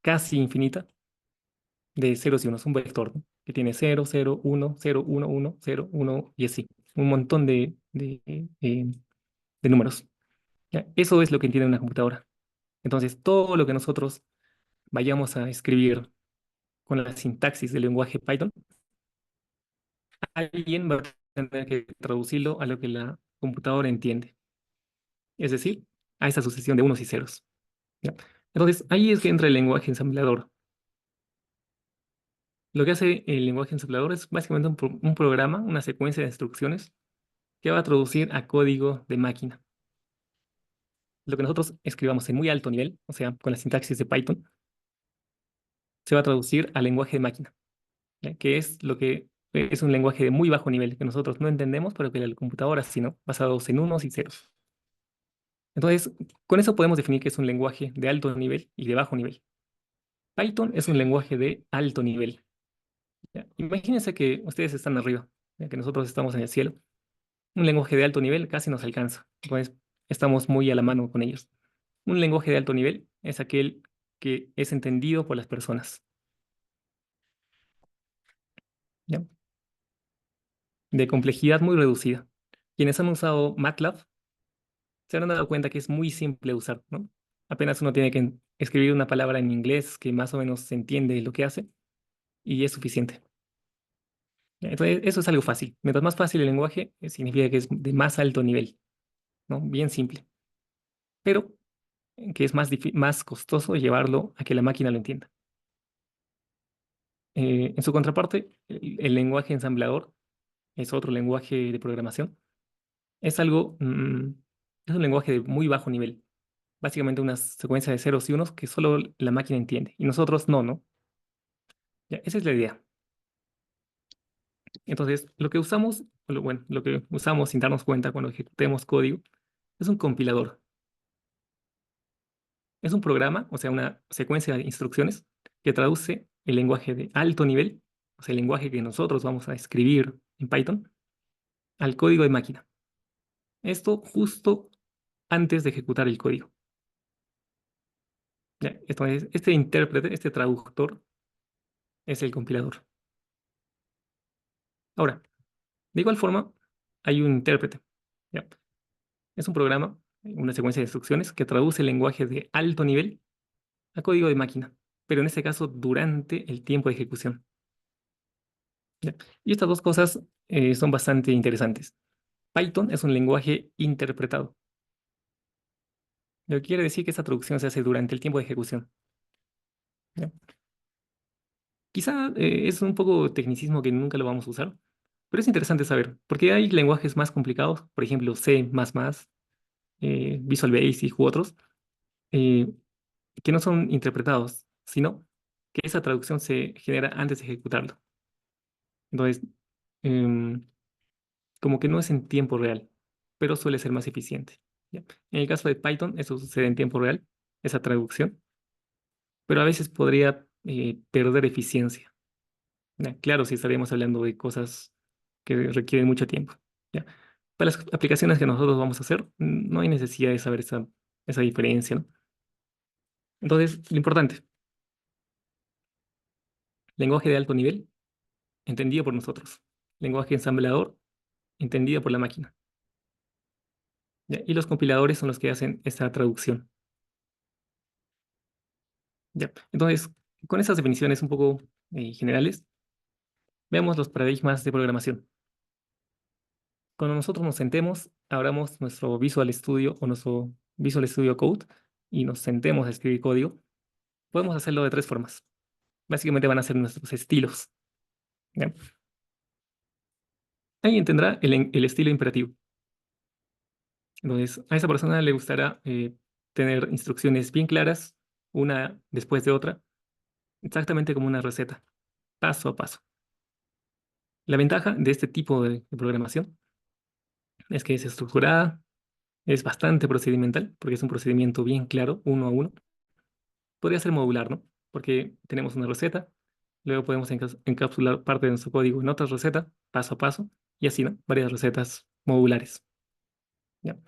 casi infinita de ceros y unos, un vector, ¿no? Que tiene cero, cero, uno, cero, uno, uno, cero, uno y así. Un montón de números. ¿Ya? Eso es lo que entiende una computadora. Entonces, todo lo que nosotros vayamos a escribir con la sintaxis del lenguaje Python, alguien va a tener que traducirlo a lo que la computadora entiende, es decir, a esa sucesión de unos y ceros. ¿Ya? Entonces, ahí es que entra el lenguaje ensamblador. Lo que hace el lenguaje ensamblador es básicamente un programa, una secuencia de instrucciones que va a traducir a código de máquina. Lo que nosotros escribamos en muy alto nivel, o sea, con la sintaxis de Python, se va a traducir al lenguaje de máquina, ¿ya? Que es lo que es un lenguaje de muy bajo nivel, que nosotros no entendemos, pero que la computadora sí, ¿no? Basados en unos y ceros. Entonces, con eso podemos definir que es un lenguaje de alto nivel y de bajo nivel. Python es un lenguaje de alto nivel. ¿Ya? Imagínense que ustedes están arriba, ya que nosotros estamos en el cielo. Un lenguaje de alto nivel casi nos alcanza. Entonces, estamos muy a la mano con ellos. Un lenguaje de alto nivel es aquel que es entendido por las personas, ¿ya? De complejidad muy reducida. Quienes han usado MATLAB se habrán dado cuenta que es muy simple de usar, ¿no? Apenas uno tiene que escribir una palabra en inglés que más o menos se entiende lo que hace y es suficiente. Entonces, eso es algo fácil. Mientras más fácil el lenguaje, significa que es de más alto nivel, ¿no? Bien simple. Pero que es más costoso llevarlo a que la máquina lo entienda. En su contraparte, el lenguaje ensamblador es otro lenguaje de programación. Es algo, es un lenguaje de muy bajo nivel. Básicamente una secuencia de ceros y unos que solo la máquina entiende y nosotros no, ¿no? Ya, esa es la idea. Entonces, lo que usamos, bueno, lo que usamos sin darnos cuenta cuando ejecutemos código es un compilador. Es un programa, o sea, una secuencia de instrucciones que traduce el lenguaje de alto nivel, o sea, el lenguaje que nosotros vamos a escribir en Python, al código de máquina. Esto justo antes de ejecutar el código. Ya, entonces, este intérprete, este traductor, es el compilador. Ahora, de igual forma, hay un intérprete. ¿Ya? Es un programa, una secuencia de instrucciones que traduce el lenguaje de alto nivel a código de máquina, pero en este caso durante el tiempo de ejecución. ¿Ya? Y estas dos cosas son bastante interesantes. Python es un lenguaje interpretado. Lo que quiere decir que esta traducción se hace durante el tiempo de ejecución. ¿Ya? Quizá es un poco tecnicismo que nunca lo vamos a usar, pero es interesante saber, porque hay lenguajes más complicados, por ejemplo C++, Visual Basic u otros, eh, que no son interpretados, sino que esa traducción se genera antes de ejecutarlo. Entonces, em, como que no es en tiempo real, pero suele ser más eficiente. ¿Ya? En el caso de Python, eso sucede en tiempo real, esa traducción, pero a veces podría perder eficiencia. ¿Ya? Claro, si estaríamos hablando de cosas que requieren mucho tiempo. ¿Ya? Para las aplicaciones que nosotros vamos a hacer, no hay necesidad de saber esa diferencia, ¿no? Entonces, lo importante, lenguaje de alto nivel, entendido por nosotros. Lenguaje ensamblador, entendido por la máquina. ¿Ya? Y los compiladores son los que hacen esta traducción. ¿Ya? Entonces, con esas definiciones un poco generales, veamos los paradigmas de programación. Cuando nosotros nos sentemos, abramos nuestro Visual Studio o nuestro Visual Studio Code y nos sentemos a escribir código, podemos hacerlo de tres formas. Básicamente van a ser nuestros estilos. ¿Ya? Alguien tendrá el estilo imperativo. Entonces, a esa persona le gustará tener instrucciones bien claras, una después de otra, exactamente como una receta, paso a paso. La ventaja de este tipo de programación es que es estructurada, es bastante procedimental, porque es un procedimiento bien claro, uno a uno. Podría ser modular, ¿no? Porque tenemos una receta, luego podemos encapsular parte de nuestro código en otra receta, paso a paso, y así, ¿no? Varias recetas modulares. ¿Ya?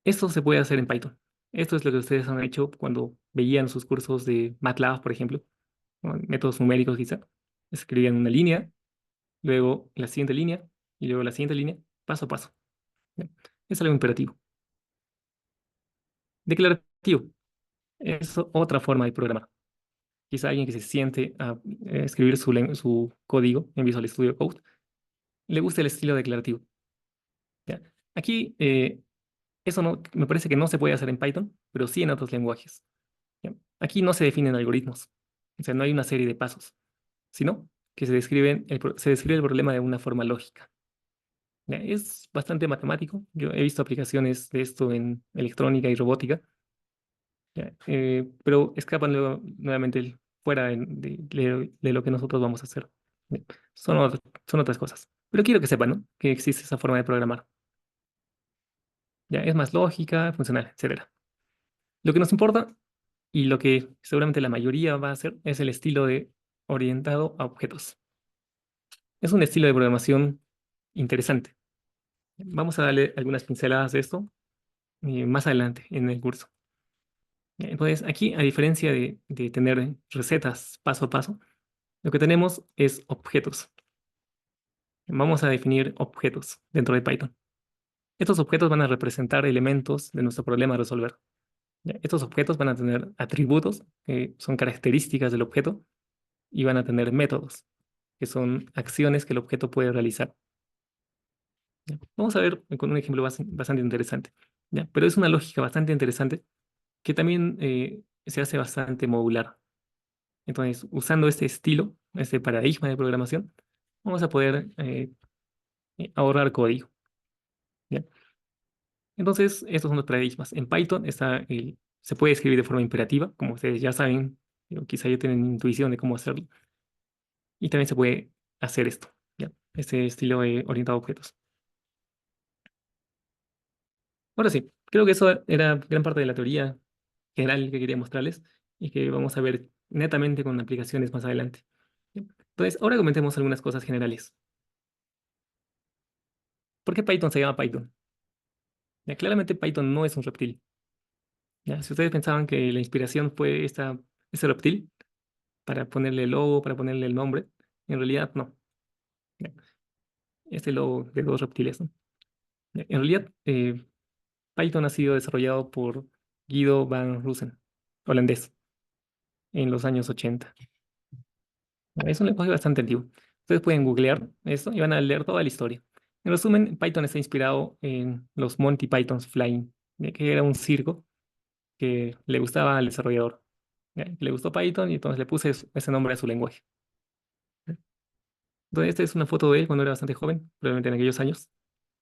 Esto se puede hacer en Python. Esto es lo que ustedes han hecho cuando veían sus cursos de MATLAB, por ejemplo, ¿no? Métodos numéricos quizá. Escribían una línea, luego la siguiente línea, y luego la siguiente línea, paso a paso. ¿Ya? Es algo imperativo. Declarativo es otra forma de programar. quizá alguien que se siente a escribir su código en Visual Studio Code, le gusta el estilo declarativo. ¿Ya? Aquí, eso no, me parece que no se puede hacer en Python, pero sí en otros lenguajes. ¿Ya? Aquí no se definen algoritmos, o sea, no hay una serie de pasos, sino que se describe el problema de una forma lógica. ¿Ya? Es bastante matemático. Yo he visto aplicaciones de esto en electrónica y robótica, ¿ya? Pero escapan luego nuevamente fuera de lo que nosotros vamos a hacer. ¿Ya? Son otras cosas. Pero quiero que sepan, ¿no? Que existe esa forma de programar. ¿Ya? Es más lógica, funcional, etcétera. Lo que nos importa y lo que seguramente la mayoría va a hacer es el estilo de orientado a objetos. Es un estilo de programación interesante. Vamos a darle algunas pinceladas de esto más adelante en el curso. Entonces, aquí, a diferencia de tener recetas paso a paso, lo que tenemos es objetos. Vamos a definir objetos dentro de Python. Estos objetos van a representar elementos de nuestro problema a resolver. ¿Ya? Estos objetos van a tener atributos, que son características del objeto, y van a tener métodos, que son acciones que el objeto puede realizar. ¿Ya? Vamos a ver con un ejemplo bastante interesante. ¿Ya? Pero es una lógica bastante interesante que también se hace bastante modular. Entonces, usando este estilo, este paradigma de programación, vamos a poder ahorrar código. ¿Ya? Entonces, estos son los paradigmas. En Python se puede escribir de forma imperativa, como ustedes ya saben, o quizá ya tienen intuición de cómo hacerlo. Y también se puede hacer esto, ¿ya? Este estilo orientado a objetos. Ahora sí, creo que eso era gran parte de la teoría general que quería mostrarles y que vamos a ver netamente con aplicaciones más adelante. ¿Ya? Entonces, ahora comentemos algunas cosas generales. ¿Por qué Python se llama Python? Ya, claramente Python no es un reptil. ¿Ya? Si ustedes pensaban que la inspiración fue ese reptil para ponerle el logo, para ponerle el nombre, en realidad no. ¿Ya? Este logo de dos reptiles, ¿no? ¿Ya? En realidad, Python ha sido desarrollado por Guido van Rossum, holandés, en los años 80. Es un lenguaje bastante antiguo. Ustedes pueden googlear esto y van a leer toda la historia. En resumen, Python está inspirado en los Monty Python's Flying, ¿ya? Que era un circo que le gustaba al desarrollador. ¿Ya? Le gustó Python y entonces le puse ese nombre a su lenguaje. ¿Ya? Entonces, esta es una foto de él cuando era bastante joven, probablemente en aquellos años.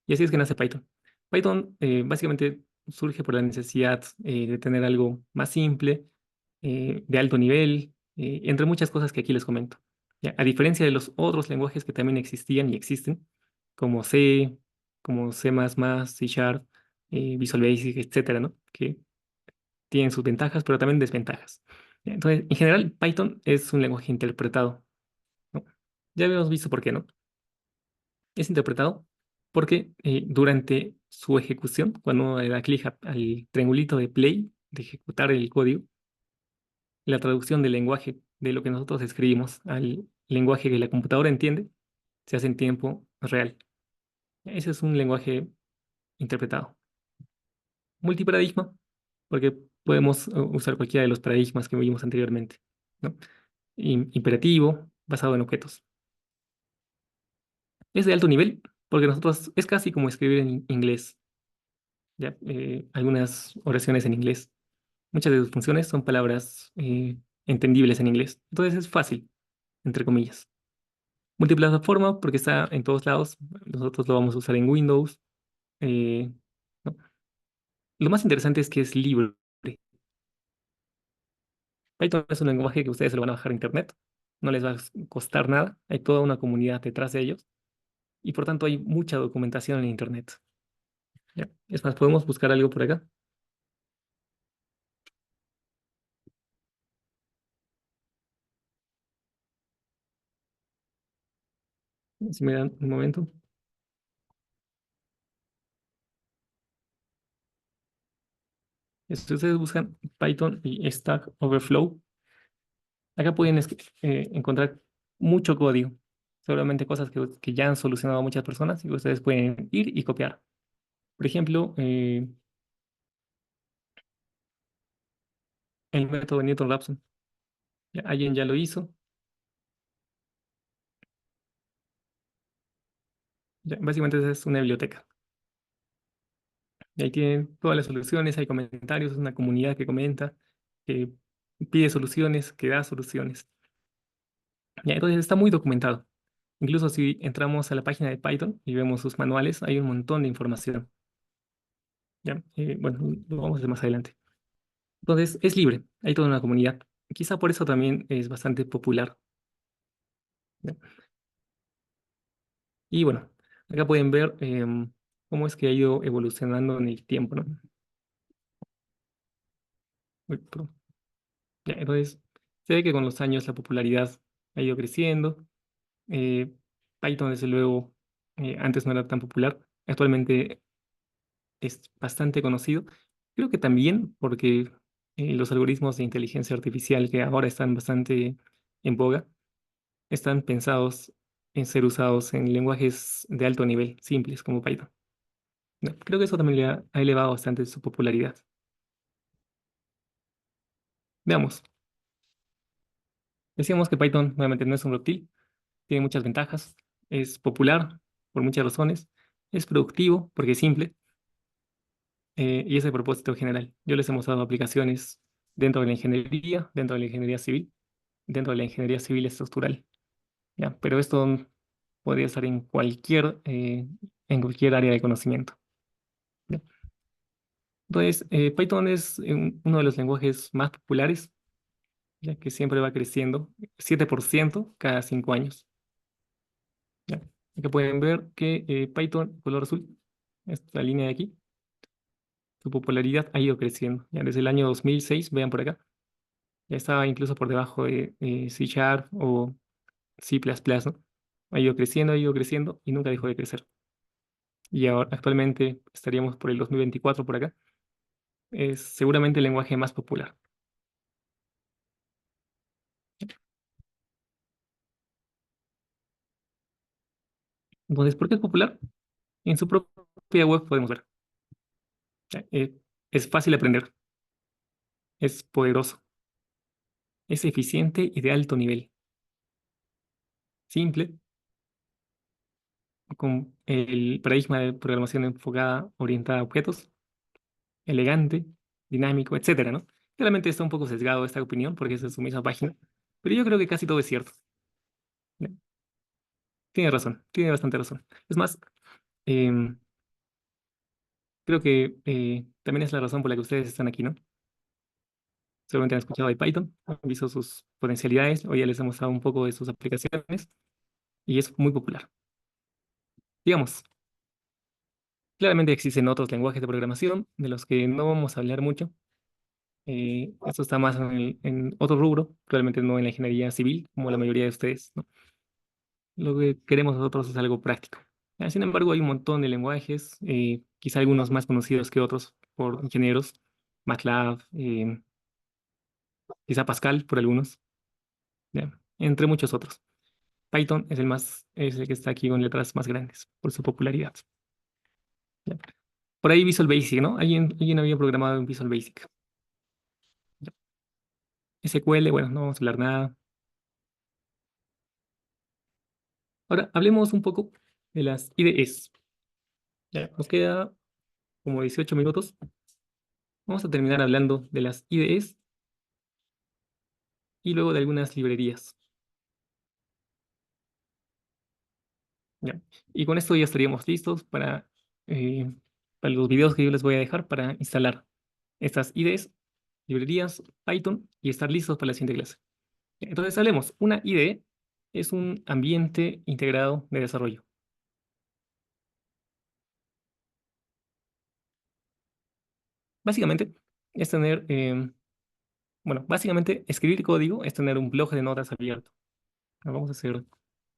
Y así es que nace Python. Python básicamente surge por la necesidad de tener algo más simple, de alto nivel, entre muchas cosas que aquí les comento. ¿Ya? A diferencia de los otros lenguajes que también existían y existen, como C, como C++, C Sharp, Visual Basic, etcétera, ¿no? Que tienen sus ventajas, pero también desventajas. ¿Ya? Entonces, en general, Python es un lenguaje interpretado, ¿no? Ya habíamos visto por qué, ¿no? Es interpretado porque durante su ejecución, cuando uno le da clic al triangulito de play, de ejecutar el código, la traducción del lenguaje de lo que nosotros escribimos al lenguaje que la computadora entiende, se hace en tiempo real. Ese es un lenguaje interpretado. Multiparadigma, porque podemos usar cualquiera de los paradigmas que vimos anteriormente, ¿no? Imperativo, basado en objetos. Es de alto nivel, porque nosotros es casi como escribir en inglés. ¿Ya? Algunas oraciones en inglés. Muchas de sus funciones son palabras entendibles en inglés. Entonces es fácil, entre comillas. Multiplataforma porque está en todos lados. Nosotros lo vamos a usar en Windows. eh, ¿no? Lo más interesante es que es libre. Python es un lenguaje que ustedes se lo van a bajar a internet. No les va a costar nada. Hay toda una comunidad detrás de ellos. Y por tanto hay mucha documentación en internet. ¿Ya? Es más, podemos buscar algo por acá. Si me dan un momento. Si ustedes buscan Python y Stack Overflow, acá pueden encontrar mucho código, seguramente cosas que ya han solucionado muchas personas y ustedes pueden ir y copiar. Por ejemplo, el método Newton-Raphson. Ya, alguien ya lo hizo. Ya, básicamente esa es una biblioteca. Y ahí tienen todas las soluciones, hay comentarios, es una comunidad que comenta, que pide soluciones, que da soluciones. Ya, entonces está muy documentado. Incluso si entramos a la página de Python y vemos sus manuales, hay un montón de información. Ya, bueno, lo vamos a ver más adelante. Entonces, es libre, hay toda una comunidad. Quizá por eso también es bastante popular. ¿Ya? Y bueno, acá pueden ver cómo es que ha ido evolucionando en el tiempo, ¿no? Uy, perdón. Ya, entonces, se ve que con los años la popularidad ha ido creciendo. Eh, Python, desde luego, antes no era tan popular. Actualmente es bastante conocido. Creo que también porque los algoritmos de inteligencia artificial que ahora están bastante en boga están pensados en ser usados en lenguajes de alto nivel, simples como Python. ¿No? Creo que eso también ha elevado bastante su popularidad. Veamos. Decíamos que Python nuevamente no es un reptil, tiene muchas ventajas, es popular por muchas razones, es productivo porque es simple y es de propósito general. Yo les hemos dado aplicaciones dentro de la ingeniería civil, dentro de la ingeniería civil estructural, ¿ya? Pero esto podría estar en cualquier área de conocimiento. ¿Ya? Entonces, Python es uno de los lenguajes más populares, ya que siempre va creciendo 7% cada 5 años. ¿Ya? Aquí pueden ver que Python, color azul, esta línea de aquí, su popularidad ha ido creciendo. Ya desde el año 2006, vean por acá, ya estaba incluso por debajo de C Sharp o C++, ¿no? Ha ido creciendo y nunca dejó de crecer. Y ahora actualmente estaríamos por el 2024 por acá. Es seguramente el lenguaje más popular. Entonces, ¿por qué es popular? En su propia web podemos ver. Es fácil de aprender, es poderoso, es eficiente y de alto nivel, simple, con el paradigma de programación enfocada, orientada a objetos, elegante, dinámico, etcétera, ¿no? Claramente está un poco sesgado esta opinión porque esa es su misma página, pero yo creo que casi todo es cierto. ¿No? Tiene razón, tiene bastante razón. Es más, em, creo que también es la razón por la que ustedes están aquí, ¿no? Seguramente han escuchado de Python, han visto sus potencialidades, hoy ya les he mostrado un poco de sus aplicaciones y es muy popular. Digamos, claramente existen otros lenguajes de programación de los que no vamos a hablar mucho. Esto está más en otro rubro, probablemente no en la ingeniería civil, como la mayoría de ustedes, ¿no? Lo que queremos nosotros es algo práctico. Sin embargo, hay un montón de lenguajes, quizá algunos más conocidos que otros por ingenieros, MATLAB, quizá Pascal por algunos, ¿ya? Entre muchos otros. Python es el que está aquí con letras más grandes por su popularidad. ¿Ya? Por ahí Visual Basic, ¿no? Alguien había programado en Visual Basic. ¿Ya? SQL, bueno, no vamos a hablar nada. Ahora, hablemos un poco de las IDEs. Ya, nos queda como 18 minutos. Vamos a terminar hablando de las IDEs y luego de algunas librerías. ¿Ya? Y con esto ya estaríamos listos eh, para los videos que yo les voy a dejar para instalar estas IDEs, librerías, Python y estar listos para la siguiente clase. Entonces, hablemos. Una IDE es un ambiente integrado de desarrollo. Básicamente, es tener, básicamente escribir código es tener un blog de notas abierto. Vamos a hacer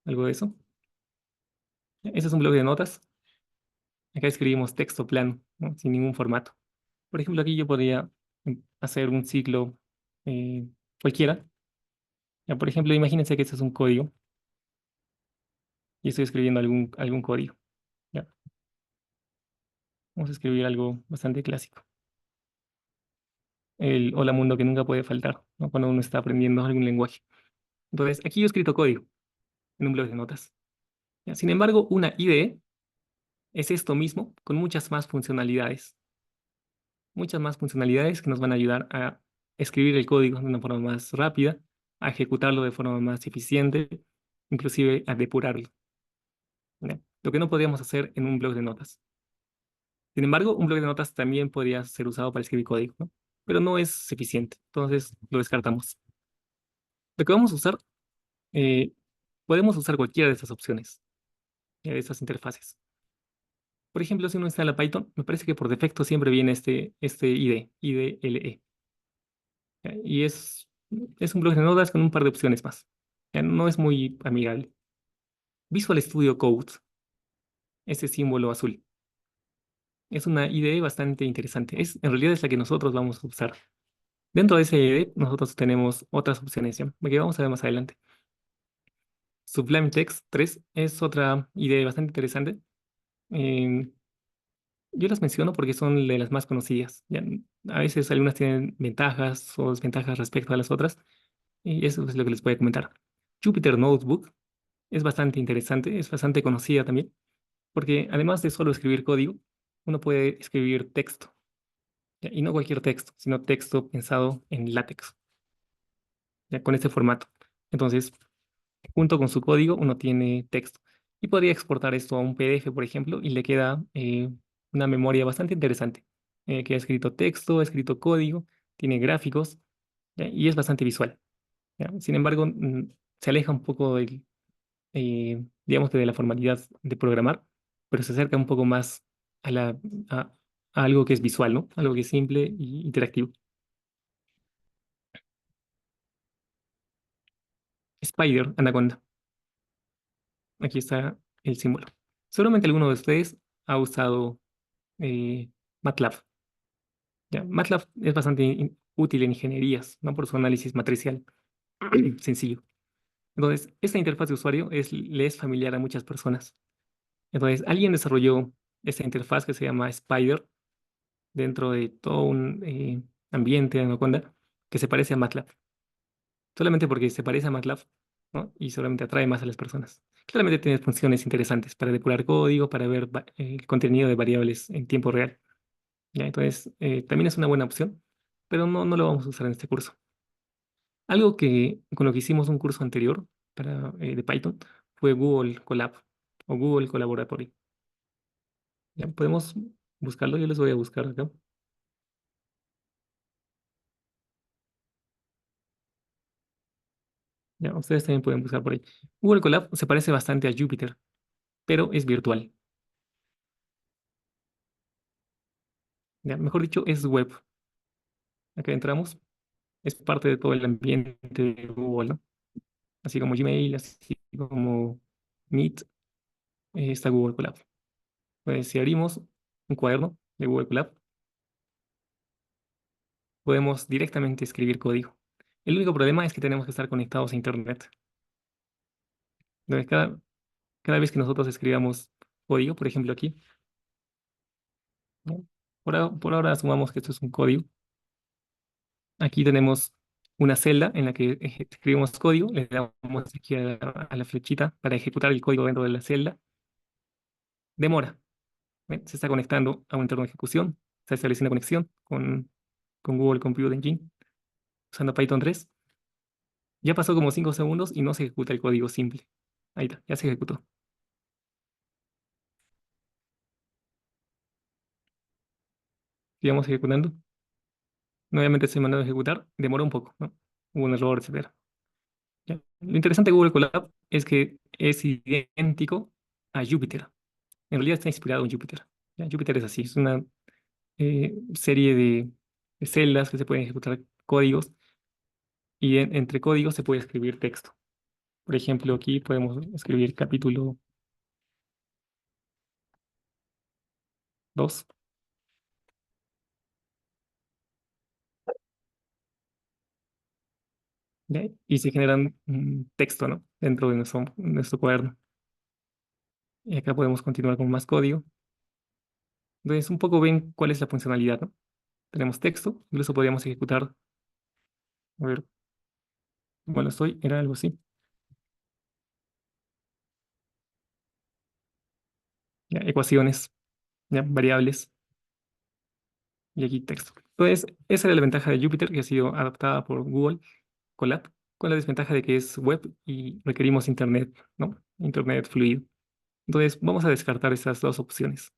algo de eso. Este es un blog de notas. Acá escribimos texto plano, ¿no? Sin ningún formato. Por ejemplo, aquí yo podría hacer un ciclo cualquiera. Ya, por ejemplo, imagínense que este es un código y estoy escribiendo algún código. Ya, vamos a escribir algo bastante clásico. el hola mundo que nunca puede faltar, ¿no? Cuando uno está aprendiendo algún lenguaje. Entonces, aquí yo he escrito código en un bloc de notas. ¿Ya? Sin embargo, una IDE es esto mismo con muchas más funcionalidades que nos van a ayudar a escribir el código de una forma más rápida, a ejecutarlo de forma más eficiente, inclusive a depurarlo. ¿Ya? Lo que no podríamos hacer en un bloc de notas. Sin embargo, un bloc de notas también podría ser usado para escribir código, ¿no? Pero no es eficiente, entonces lo descartamos. Lo que vamos a usar, eh, podemos usar cualquiera de estas opciones, de estas interfaces. Por ejemplo, si uno instala Python, me parece que por defecto siempre viene este IDE. ¿Ya? Y es un bloc de notas con un par de opciones más. ¿Ya? No es muy amigable. Visual Studio Code, ese símbolo azul, es una IDE bastante interesante. En realidad es la que nosotros vamos a usar. Dentro de esa IDE, nosotros tenemos otras opciones, ¿ya? Que vamos a ver más adelante. Sublime Text 3 es otra IDE bastante interesante. Em, yo las menciono porque son de las más conocidas. ¿Ya? A veces algunas tienen ventajas o desventajas respecto a las otras, y eso es lo que les voy a comentar. Jupyter Notebook es bastante interesante, es bastante conocida también, porque además de solo escribir código, uno puede escribir texto, ¿ya? Y no cualquier texto, sino texto pensado en LaTeX, ¿ya? Con este formato. Entonces, junto con su código, uno tiene texto. Y podría exportar esto a un PDF, por ejemplo, y le queda una memoria bastante interesante, que ha escrito texto, ha escrito código, tiene gráficos, ¿ya? Y es bastante visual, ¿ya? Sin embargo, se aleja un poco digamos que de la formalidad de programar, pero se acerca un poco más a, a algo que es visual, ¿no? Algo que es simple e interactivo. Spider, Anaconda. Aquí está el símbolo. Seguramente alguno de ustedes ha usado MATLAB. ¿Ya? MATLAB es bastante útil en ingenierías, ¿no? Por su análisis matricial sencillo. Entonces, esta interfaz de usuario le es familiar a muchas personas. Entonces, alguien desarrolló esta interfaz que se llama Spider dentro de todo un ambiente de Anaconda que se parece a MATLAB. Solamente porque se parece a MATLAB, ¿no? Y solamente atrae más a las personas. Claramente tiene funciones interesantes para depurar código, para ver el contenido de variables en tiempo real. ¿Ya? Entonces, también es una buena opción, pero no lo vamos a usar en este curso. Algo que con lo que hicimos un curso anterior de Python fue Google Colab o Google Collaboratory. ¿Ya? Podemos buscarlo, yo les voy a buscar acá. Ya, ustedes también pueden buscar por ahí. Google Colab se parece bastante a Jupyter, pero es virtual. Ya, mejor dicho, es web. Acá entramos, es parte de todo el ambiente de Google, ¿no? Así como Gmail, así como Meet, está Google Colab. Pues si abrimos un cuaderno de Google Colab, podemos directamente escribir código. El único problema es que tenemos que estar conectados a Internet. Entonces, cada vez que nosotros escribamos código, por ejemplo aquí, ¿no? Por ahora asumamos que esto es un código. Aquí tenemos una celda en la que escribimos código, le damos aquí a la flechita para ejecutar el código dentro de la celda. Demora. ¿Ven? Se está conectando a un entorno de ejecución, está estableciendo conexión con Google Compute Engine usando Python 3. Ya pasó como 5 segundos y no se ejecuta el código simple. Ahí está, ya se ejecutó. Sigamos ejecutando. Nuevamente estoy mandando a ejecutar. Demoró un poco, ¿no? Hubo un error, etcétera. ¿Ya? Lo interesante de Google Colab es que es idéntico a Jupyter. En realidad está inspirado en Jupyter. ¿Ya? Jupyter es así, es una serie de celdas que se pueden ejecutar códigos y entre códigos se puede escribir texto. Por ejemplo, aquí podemos escribir capítulo 2, ¿ya? Y se generan un texto, ¿no? Dentro de nuestro cuaderno. Y acá podemos continuar con más código. Entonces, un poco ven cuál es la funcionalidad, ¿no? tenemos texto, incluso podríamos ejecutar, a ver, bueno, era algo así, ya, ecuaciones, ya, variables, y aquí texto. Entonces, esa era la ventaja de Jupyter, que ha sido adaptada por Google Colab, con la desventaja de que es web y requerimos internet, ¿no? Internet fluido. Entonces, vamos a descartar esas dos opciones.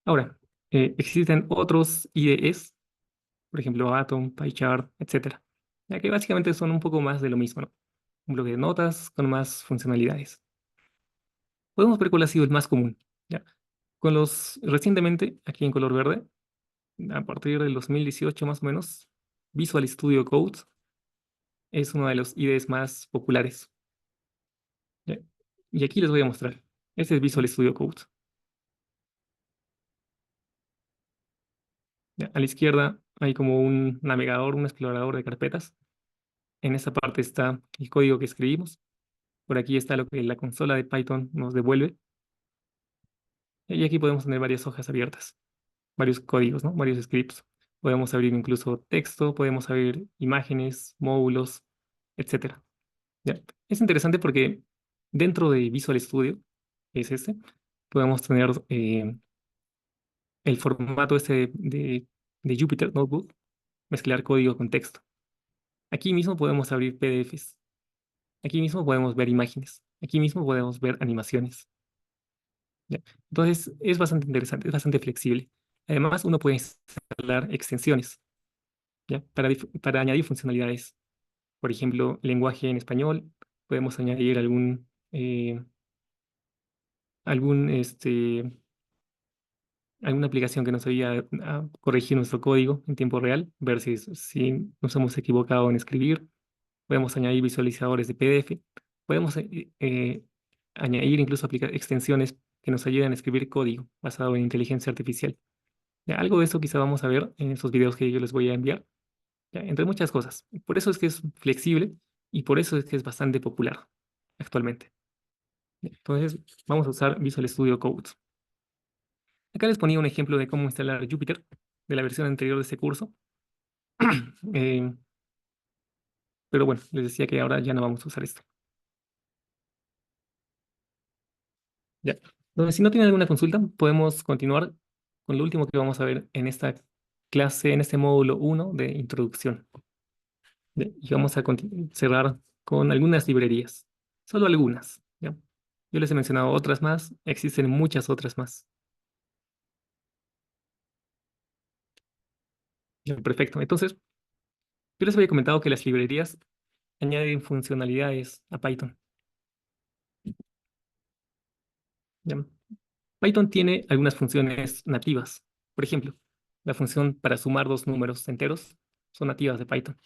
Ahora, existen otros IDEs, por ejemplo, Atom, PyChart, etcétera, ya que básicamente son un poco más de lo mismo, ¿no? Un bloque de notas con más funcionalidades. Podemos ver cuál ha sido el más común, ¿ya? Recientemente, aquí en color verde, a partir del 2018 más o menos, Visual Studio Code es uno de los IDEs más populares, ¿ya? Y aquí les voy a mostrar. Este es Visual Studio Code. ¿Ya? A la izquierda hay como un navegador, un explorador de carpetas. En esta parte está el código que escribimos. Por aquí está lo que la consola de Python nos devuelve. Y aquí podemos tener varias hojas abiertas, varios códigos, ¿no? Varios scripts. Podemos abrir incluso texto, podemos abrir imágenes, módulos, etcétera. ¿Ya? Es interesante porque dentro de Visual Studio, que es este, podemos tener el formato este de Jupyter Notebook, mezclar código con texto. Aquí mismo podemos abrir PDFs. Aquí mismo podemos ver imágenes. Aquí mismo podemos ver animaciones. ¿Ya? Entonces, es bastante interesante, es bastante flexible. Además, uno puede instalar extensiones, ¿ya? Para añadir funcionalidades. Por ejemplo, lenguaje en español. Podemos añadir algún alguna aplicación que nos ayude a corregir nuestro código en tiempo real, ver si nos hemos equivocado en escribir. Podemos añadir visualizadores de PDF. Podemos añadir incluso extensiones que nos ayuden a escribir código basado en inteligencia artificial. Ya, algo de eso quizá vamos a ver en esos videos que yo les voy a enviar, ya, entre muchas cosas. Por eso es que es flexible y por eso es que es bastante popular actualmente. Entonces, vamos a usar Visual Studio Code. Acá les ponía un ejemplo de cómo instalar Jupyter de la versión anterior de este curso. Eh, pero bueno, les decía que ahora ya no vamos a usar esto. Ya. Entonces, si no tienen alguna consulta, podemos continuar con lo último que vamos a ver en esta clase, en este módulo 1 de introducción. Ya. Y vamos a cerrar con algunas librerías, solo algunas. ¿Ya? Yo les he mencionado otras más, existen muchas otras más. Ya, perfecto. Entonces, yo les había comentado que las librerías añaden funcionalidades a Python. ¿Ya? Python tiene algunas funciones nativas. Por ejemplo, la función para sumar dos números enteros son nativas de Python.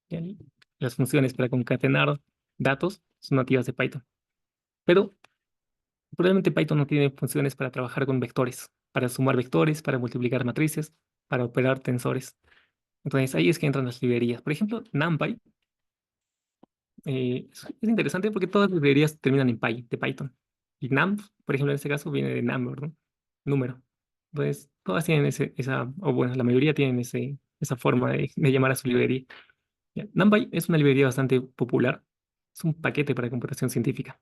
¿Ya? Y las funciones para concatenar datos son nativas de Python. Pero probablemente Python no tiene funciones para trabajar con vectores, para sumar vectores, para multiplicar matrices, para operar tensores. Entonces ahí es que entran las librerías. Por ejemplo, NumPy es interesante porque todas las librerías terminan en Py, de Python. Y Num, por ejemplo, en este caso viene de number, ¿no? Número. Entonces, todas tienen o bueno, la mayoría tienen esa forma de llamar a su librería. Ya, NumPy es una librería bastante popular. Es un paquete para computación científica.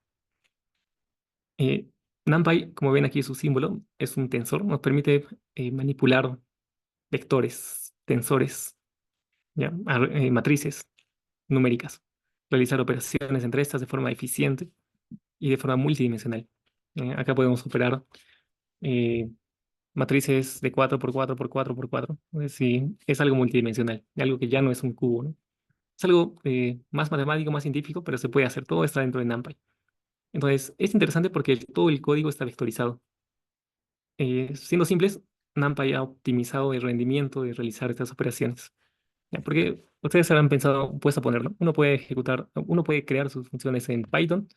Eh, NumPy, como ven aquí su símbolo, es un tensor. Nos permite manipular vectores, tensores, ya, matrices numéricas, realizar operaciones entre estas de forma eficiente y de forma multidimensional. Acá podemos operar eh, matrices de 4 por 4 por 4 por 4. Sí, es algo multidimensional, algo que ya no es un cubo, ¿no? Es algo más matemático, más científico, pero se puede hacer. Todo está dentro de NumPy. Entonces, es interesante porque todo el código está vectorizado. Siendo simples, NumPy ha optimizado el rendimiento de realizar estas operaciones. ¿Ya? Porque ustedes habrán pensado, puesto a ponerlo, uno puede crear sus funciones en Python,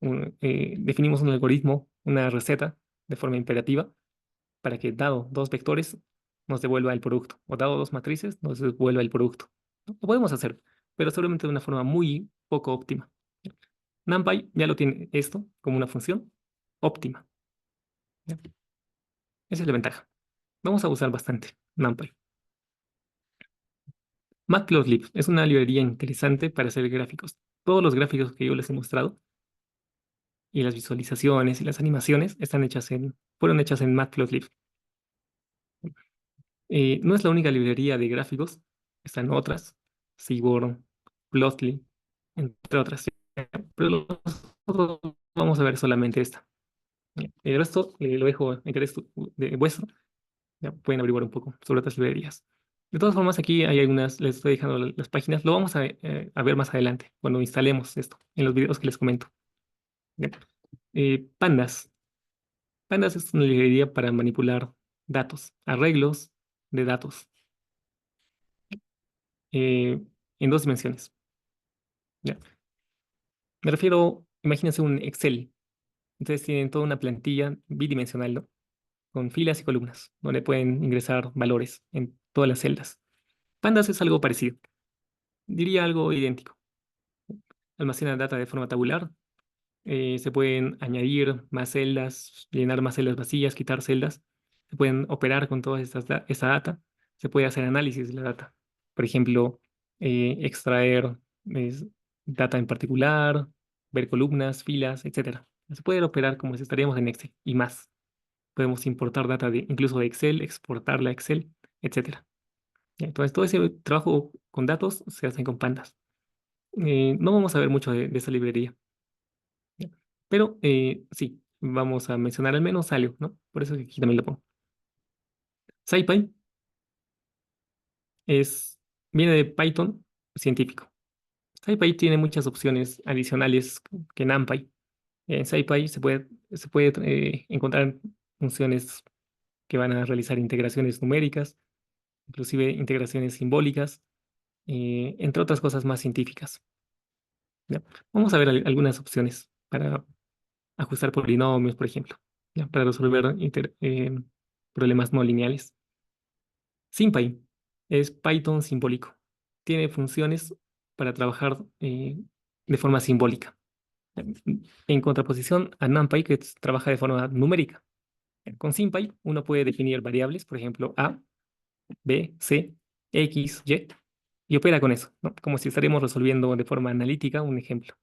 definimos un algoritmo, una receta de forma imperativa para que dado dos vectores nos devuelva el producto, o dado dos matrices nos devuelva el producto. ¿No? Lo podemos hacer, pero seguramente de una forma muy poco óptima. NumPy ya lo tiene esto como una función óptima. ¿Ya? Esa es la ventaja. Vamos a usar bastante NumPy. Matplotlib es una librería interesante para hacer gráficos. Todos los gráficos que yo les he mostrado y las visualizaciones y las animaciones fueron hechas en Matplotlib. No es la única librería de gráficos, están otras, Seaborn, Plotly, entre otras. Pero nosotros vamos a ver solamente esta. El resto lo dejo en interés de vuestro. Ya pueden averiguar un poco sobre otras librerías. De todas formas, aquí hay algunas, les estoy dejando las páginas. Lo vamos a ver más adelante, cuando instalemos esto, en los videos que les comento. Bien. Pandas. Pandas es una librería para manipular datos, arreglos de datos eh, en dos dimensiones. ¿Ya? Me refiero, imagínense un Excel. Entonces tienen toda una plantilla bidimensional, ¿no? Con filas y columnas, donde pueden ingresar valores en todas las celdas. Pandas es algo parecido, diría algo idéntico. Almacena data de forma tabular. Se pueden añadir más celdas, llenar más celdas vacías, quitar celdas. Se pueden operar con toda esa data. Se puede hacer análisis de la data. Por ejemplo, extraer es, data en particular, ver columnas, filas, etcétera. Se puede operar como si estaríamos en Excel y más. Podemos importar data incluso de Excel, exportarla a Excel, etcétera. Ya, entonces, todo ese trabajo con datos se hace con Pandas. No vamos a ver mucho de esa librería, ¿ya? Pero sí, vamos a mencionar al menos algo, ¿no? Por eso aquí también lo pongo. SciPy es, viene de Python científico. SciPy tiene muchas opciones adicionales que NumPy. En SciPy se puede encontrar funciones que van a realizar integraciones numéricas, inclusive integraciones simbólicas, entre otras cosas más científicas. ¿Ya? Vamos a ver algunas opciones para ajustar polinomios, por ejemplo, ¿ya? Para resolver problemas no lineales. SymPy es Python simbólico. Tiene funciones para trabajar de forma simbólica, en contraposición a NumPy, que trabaja de forma numérica. Con SymPy uno puede definir variables, por ejemplo, A, B, C, X, y opera con eso, ¿no? Como si estaríamos resolviendo de forma analítica un ejemplo.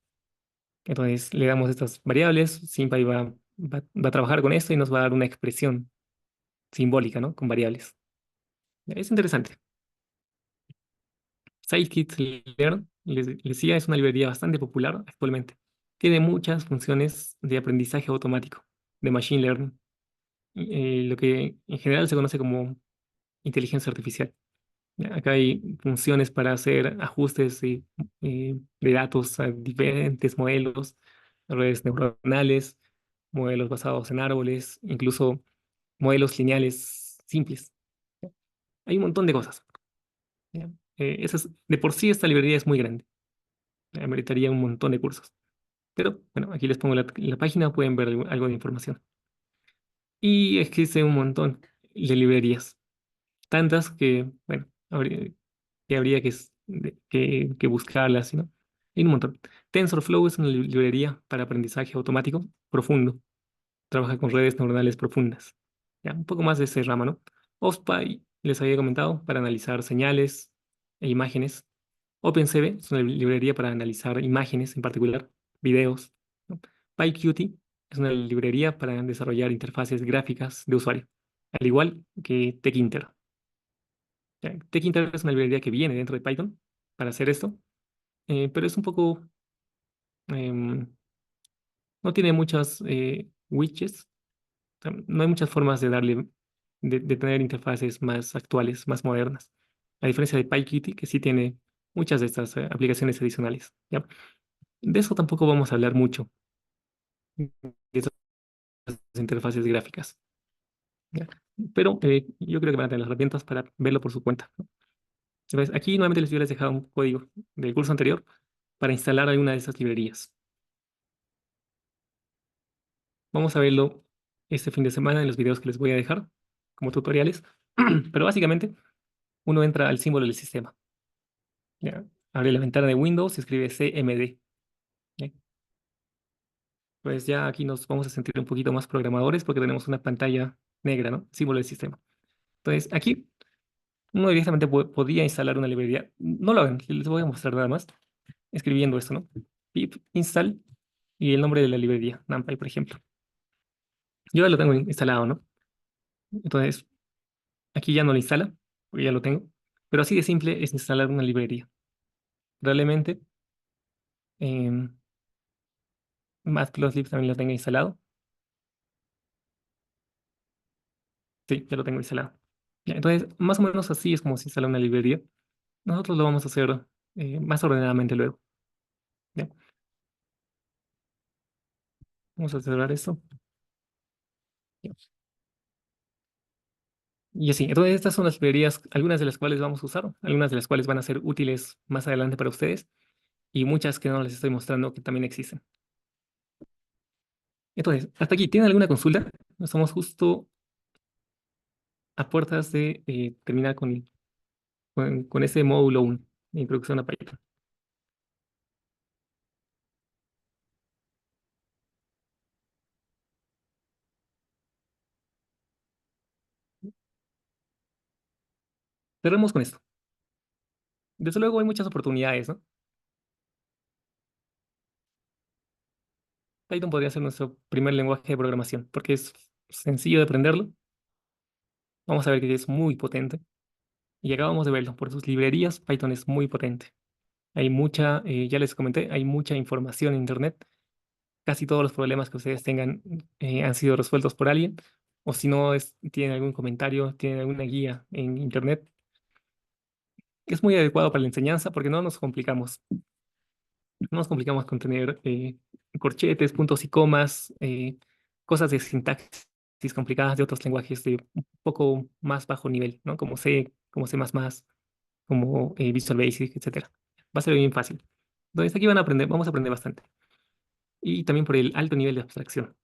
Entonces le damos estas variables, SymPy va a trabajar con esto y nos va a dar una expresión simbólica, ¿no? Con variables. Es interesante. Scikit-learn, les decía, es una librería bastante popular actualmente. Tiene muchas funciones de aprendizaje automático, de machine learning, lo que en general se conoce como inteligencia artificial. Ya, acá hay funciones para hacer ajustes de datos a diferentes modelos, redes neuronales, modelos basados en árboles, incluso modelos lineales simples. Hay un montón de cosas. ¿Ya? De por sí esta librería es muy grande. Ameritaría un montón de cursos. Pero bueno, aquí les pongo la página, pueden ver algo de información. Y existe un montón de librerías, tantas que, bueno, habría que buscarlas, ¿no? Hay un montón. TensorFlow es una librería para aprendizaje automático profundo. Trabaja con redes neuronales profundas. Ya, un poco más de ese rama, ¿no? OSPy, les había comentado, para analizar señales e imágenes. OpenCV es una librería para analizar imágenes, en particular, videos, ¿no? PyQt es una librería para desarrollar interfaces gráficas de usuario, al igual que TechInter. Ya, TechInter es una librería que viene dentro de Python para hacer esto, pero es un poco, em, no tiene muchas widgets, o sea, no hay muchas formas de tener interfaces más actuales, más modernas. A diferencia de PyQt, que sí tiene muchas de estas aplicaciones adicionales. ¿Ya? De eso tampoco vamos a hablar mucho, de esas interfaces gráficas. ¿Ya? Pero yo creo que van a tener las herramientas para verlo por su cuenta, ¿no? Entonces, aquí nuevamente yo les he dejado un código del curso anterior para instalar alguna de esas librerías. Vamos a verlo este fin de semana en los videos que les voy a dejar como tutoriales. Pero básicamente, uno entra al símbolo del sistema. ¿Ya? Abre la ventana de Windows y escribe CMD. ¿Ya? Pues ya aquí nos vamos a sentir un poquito más programadores porque tenemos una pantalla negra, ¿no? Símbolo del sistema. Entonces, aquí uno directamente podría instalar una librería. No lo hagan, les voy a mostrar nada más, escribiendo esto, ¿no? Pip install y el nombre de la librería, NumPy, por ejemplo. Yo ya lo tengo instalado, ¿no? Entonces, aquí ya no lo instala, porque ya lo tengo. Pero así de simple es instalar una librería. Probablemente em, Matplotlib también lo tenga instalado. Sí, ya lo tengo instalado. Ya, entonces, más o menos así es como se instala una librería. Nosotros lo vamos a hacer más ordenadamente luego. ¿Ya? Vamos a cerrar esto. Ya. Y así, entonces estas son las librerías, algunas de las cuales vamos a usar, algunas de las cuales van a ser útiles más adelante para ustedes y muchas que no les estoy mostrando que también existen. Entonces, hasta aquí, ¿tienen alguna consulta? Estamos justo a puertas de terminar con este módulo 1 de introducción a Python. Cerremos con esto. Desde luego hay muchas oportunidades, ¿no? Python podría ser nuestro primer lenguaje de programación porque es sencillo de aprenderlo. Vamos a ver que es muy potente. Y acabamos de verlo, por sus librerías, Python es muy potente. Hay mucha, ya les comenté, hay mucha información en Internet. Casi todos los problemas que ustedes tengan han sido resueltos por alguien. O si no, tienen algún comentario, tienen alguna guía en Internet. Es muy adecuado para la enseñanza porque no nos complicamos. No nos complicamos con tener corchetes, puntos y comas, cosas de sintaxis complicadas de otros lenguajes de un poco más bajo nivel, ¿no? Como C++, como Visual Basic, etcétera. Va a ser bien fácil. Entonces aquí vamos a aprender bastante. Y también por el alto nivel de abstracción.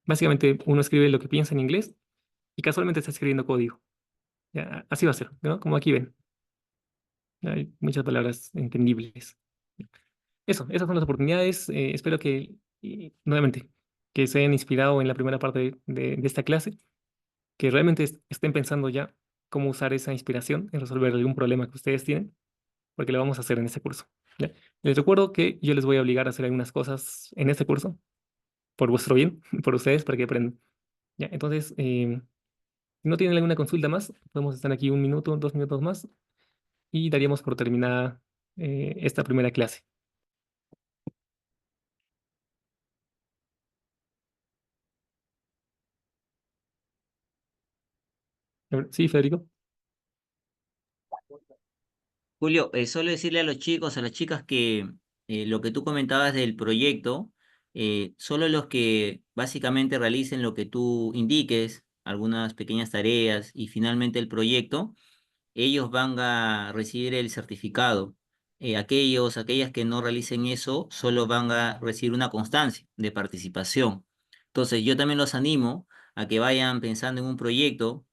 Básicamente uno escribe lo que piensa en inglés y casualmente está escribiendo código. Ya, así va a ser, ¿no? Como aquí ven. Hay muchas palabras entendibles. Eso, esas son las oportunidades. Espero que, nuevamente, que se hayan inspirado en la primera parte de esta clase, que realmente estén pensando ya cómo usar esa inspiración en resolver algún problema que ustedes tienen, porque lo vamos a hacer en este curso. ¿Ya? Les recuerdo que yo les voy a obligar a hacer algunas cosas en este curso, por vuestro bien, por ustedes, para que aprendan. ¿Ya? Entonces, si no tienen alguna consulta más, podemos estar aquí un minuto, 2 minutos más y daríamos por terminada esta primera clase. A ver, sí, Federico. Julio, solo decirle a los chicos, a las chicas que lo que tú comentabas del proyecto, solo los que básicamente realicen lo que tú indiques, algunas pequeñas tareas y finalmente el proyecto, ellos van a recibir el certificado. Aquellas que no realicen eso, solo van a recibir una constancia de participación. Entonces, yo también los animo a que vayan pensando en un proyecto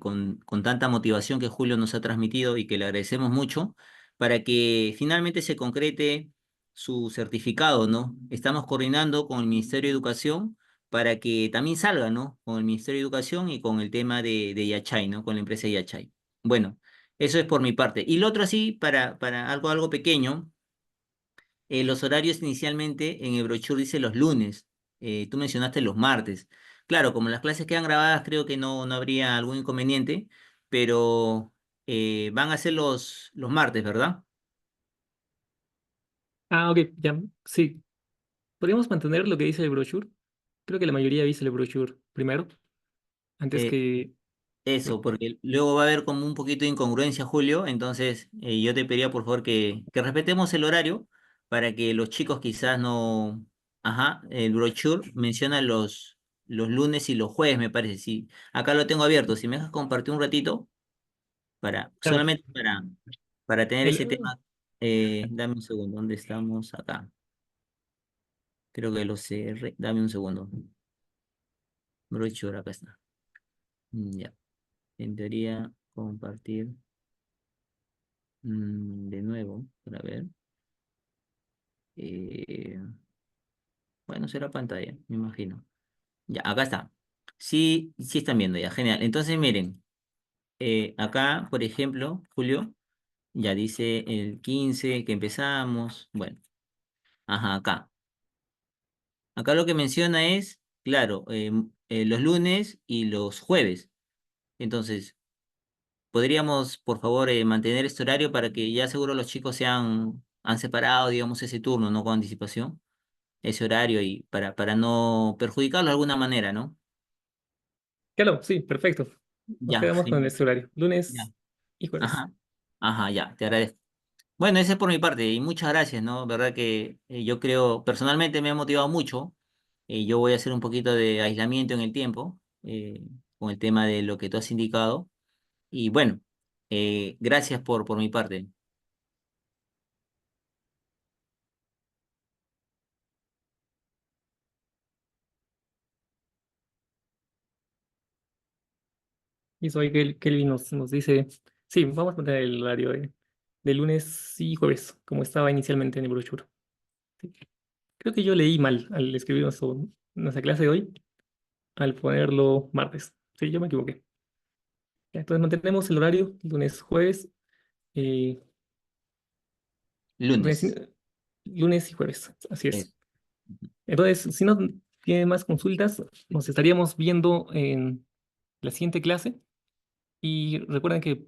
con tanta motivación que Julio nos ha transmitido y que le agradecemos mucho, para que finalmente se concrete su certificado, ¿no? Estamos coordinando con el Ministerio de Educación para que también salga, ¿no? Con el Ministerio de Educación y con el tema de Yachay, ¿no? Con la empresa Yachay. Bueno, eso es por mi parte. Y lo otro así, para algo pequeño, los horarios inicialmente en el brochure dice los lunes. Tú mencionaste los martes. Claro, como las clases quedan grabadas, creo que no habría algún inconveniente, pero van a ser los martes, ¿verdad? Ah, ok, ya, sí. Podríamos mantener lo que dice el brochure. Creo que la mayoría dice el brochure primero, antes Eh, que... ya. Eso, porque luego va a haber como un poquito de incongruencia, Julio. Entonces, yo te pediría por favor que respetemos el horario para que los chicos quizás no. Ajá, el brochure menciona los lunes y los jueves, me parece. Sí, acá lo tengo abierto. Si me dejas compartir un ratito, Claro, solamente para tener ese el, tema, dame un segundo. ¿Dónde estamos? Acá. Creo que lo cerré. Dame un segundo. Brochure, acá está. Ya. En teoría, compartir. De nuevo, para ver. Eh, bueno, será pantalla, me imagino. Ya, acá está. Sí, sí están viendo ya, genial. Entonces, miren, acá, por ejemplo, Julio, ya dice el 15 que empezamos. Bueno, ajá, acá. Acá lo que menciona es, claro, los lunes y los jueves. Entonces, podríamos, por favor, mantener este horario para que ya seguro los chicos han separado, digamos, ese turno, ¿no? Con anticipación, ese horario y para no perjudicarlo de alguna manera, ¿no? Claro, sí, perfecto. Nos Ya, quedamos con genial. este horario, Ya. lunes y jueves. Ajá. Ajá, ya, te agradezco. Bueno, ese es por mi parte y muchas gracias, ¿no? Verdad que yo creo, personalmente me ha motivado mucho. Yo voy a hacer un poquito de aislamiento en el tiempo con el tema de lo que tú has indicado. Y bueno, gracias por mi parte. Y eso ahí Kelvin nos dice, sí, vamos a poner el horario de lunes y jueves, como estaba inicialmente en el brochure. Sí. Creo que yo leí mal al escribir nuestra clase de hoy, al ponerlo martes. Sí, yo me equivoqué. Ya, entonces mantenemos el horario, lunes, jueves, eh, lunes, Lunes. lunes y jueves, así es. Eso. Entonces, si no tiene más consultas, nos estaríamos viendo en la siguiente clase y recuerden que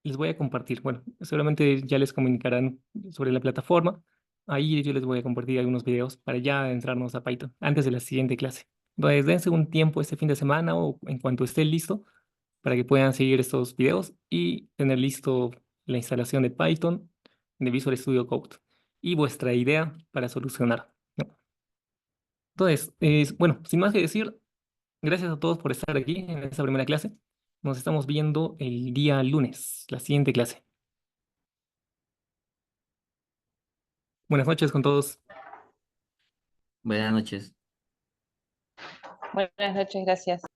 les voy a compartir, bueno, seguramente ya les comunicarán sobre la plataforma. Ahí yo les voy a compartir algunos videos para ya entrarnos a Python antes de la siguiente clase. Entonces, dense un tiempo este fin de semana o en cuanto esté listo para que puedan seguir estos videos y tener listo la instalación de Python de Visual Studio Code y vuestra idea para solucionar, ¿no? Entonces, bueno, sin más que decir, gracias a todos por estar aquí en esta primera clase. Nos estamos viendo el día lunes, la siguiente clase. Buenas noches con todos. Buenas noches. Buenas noches, gracias.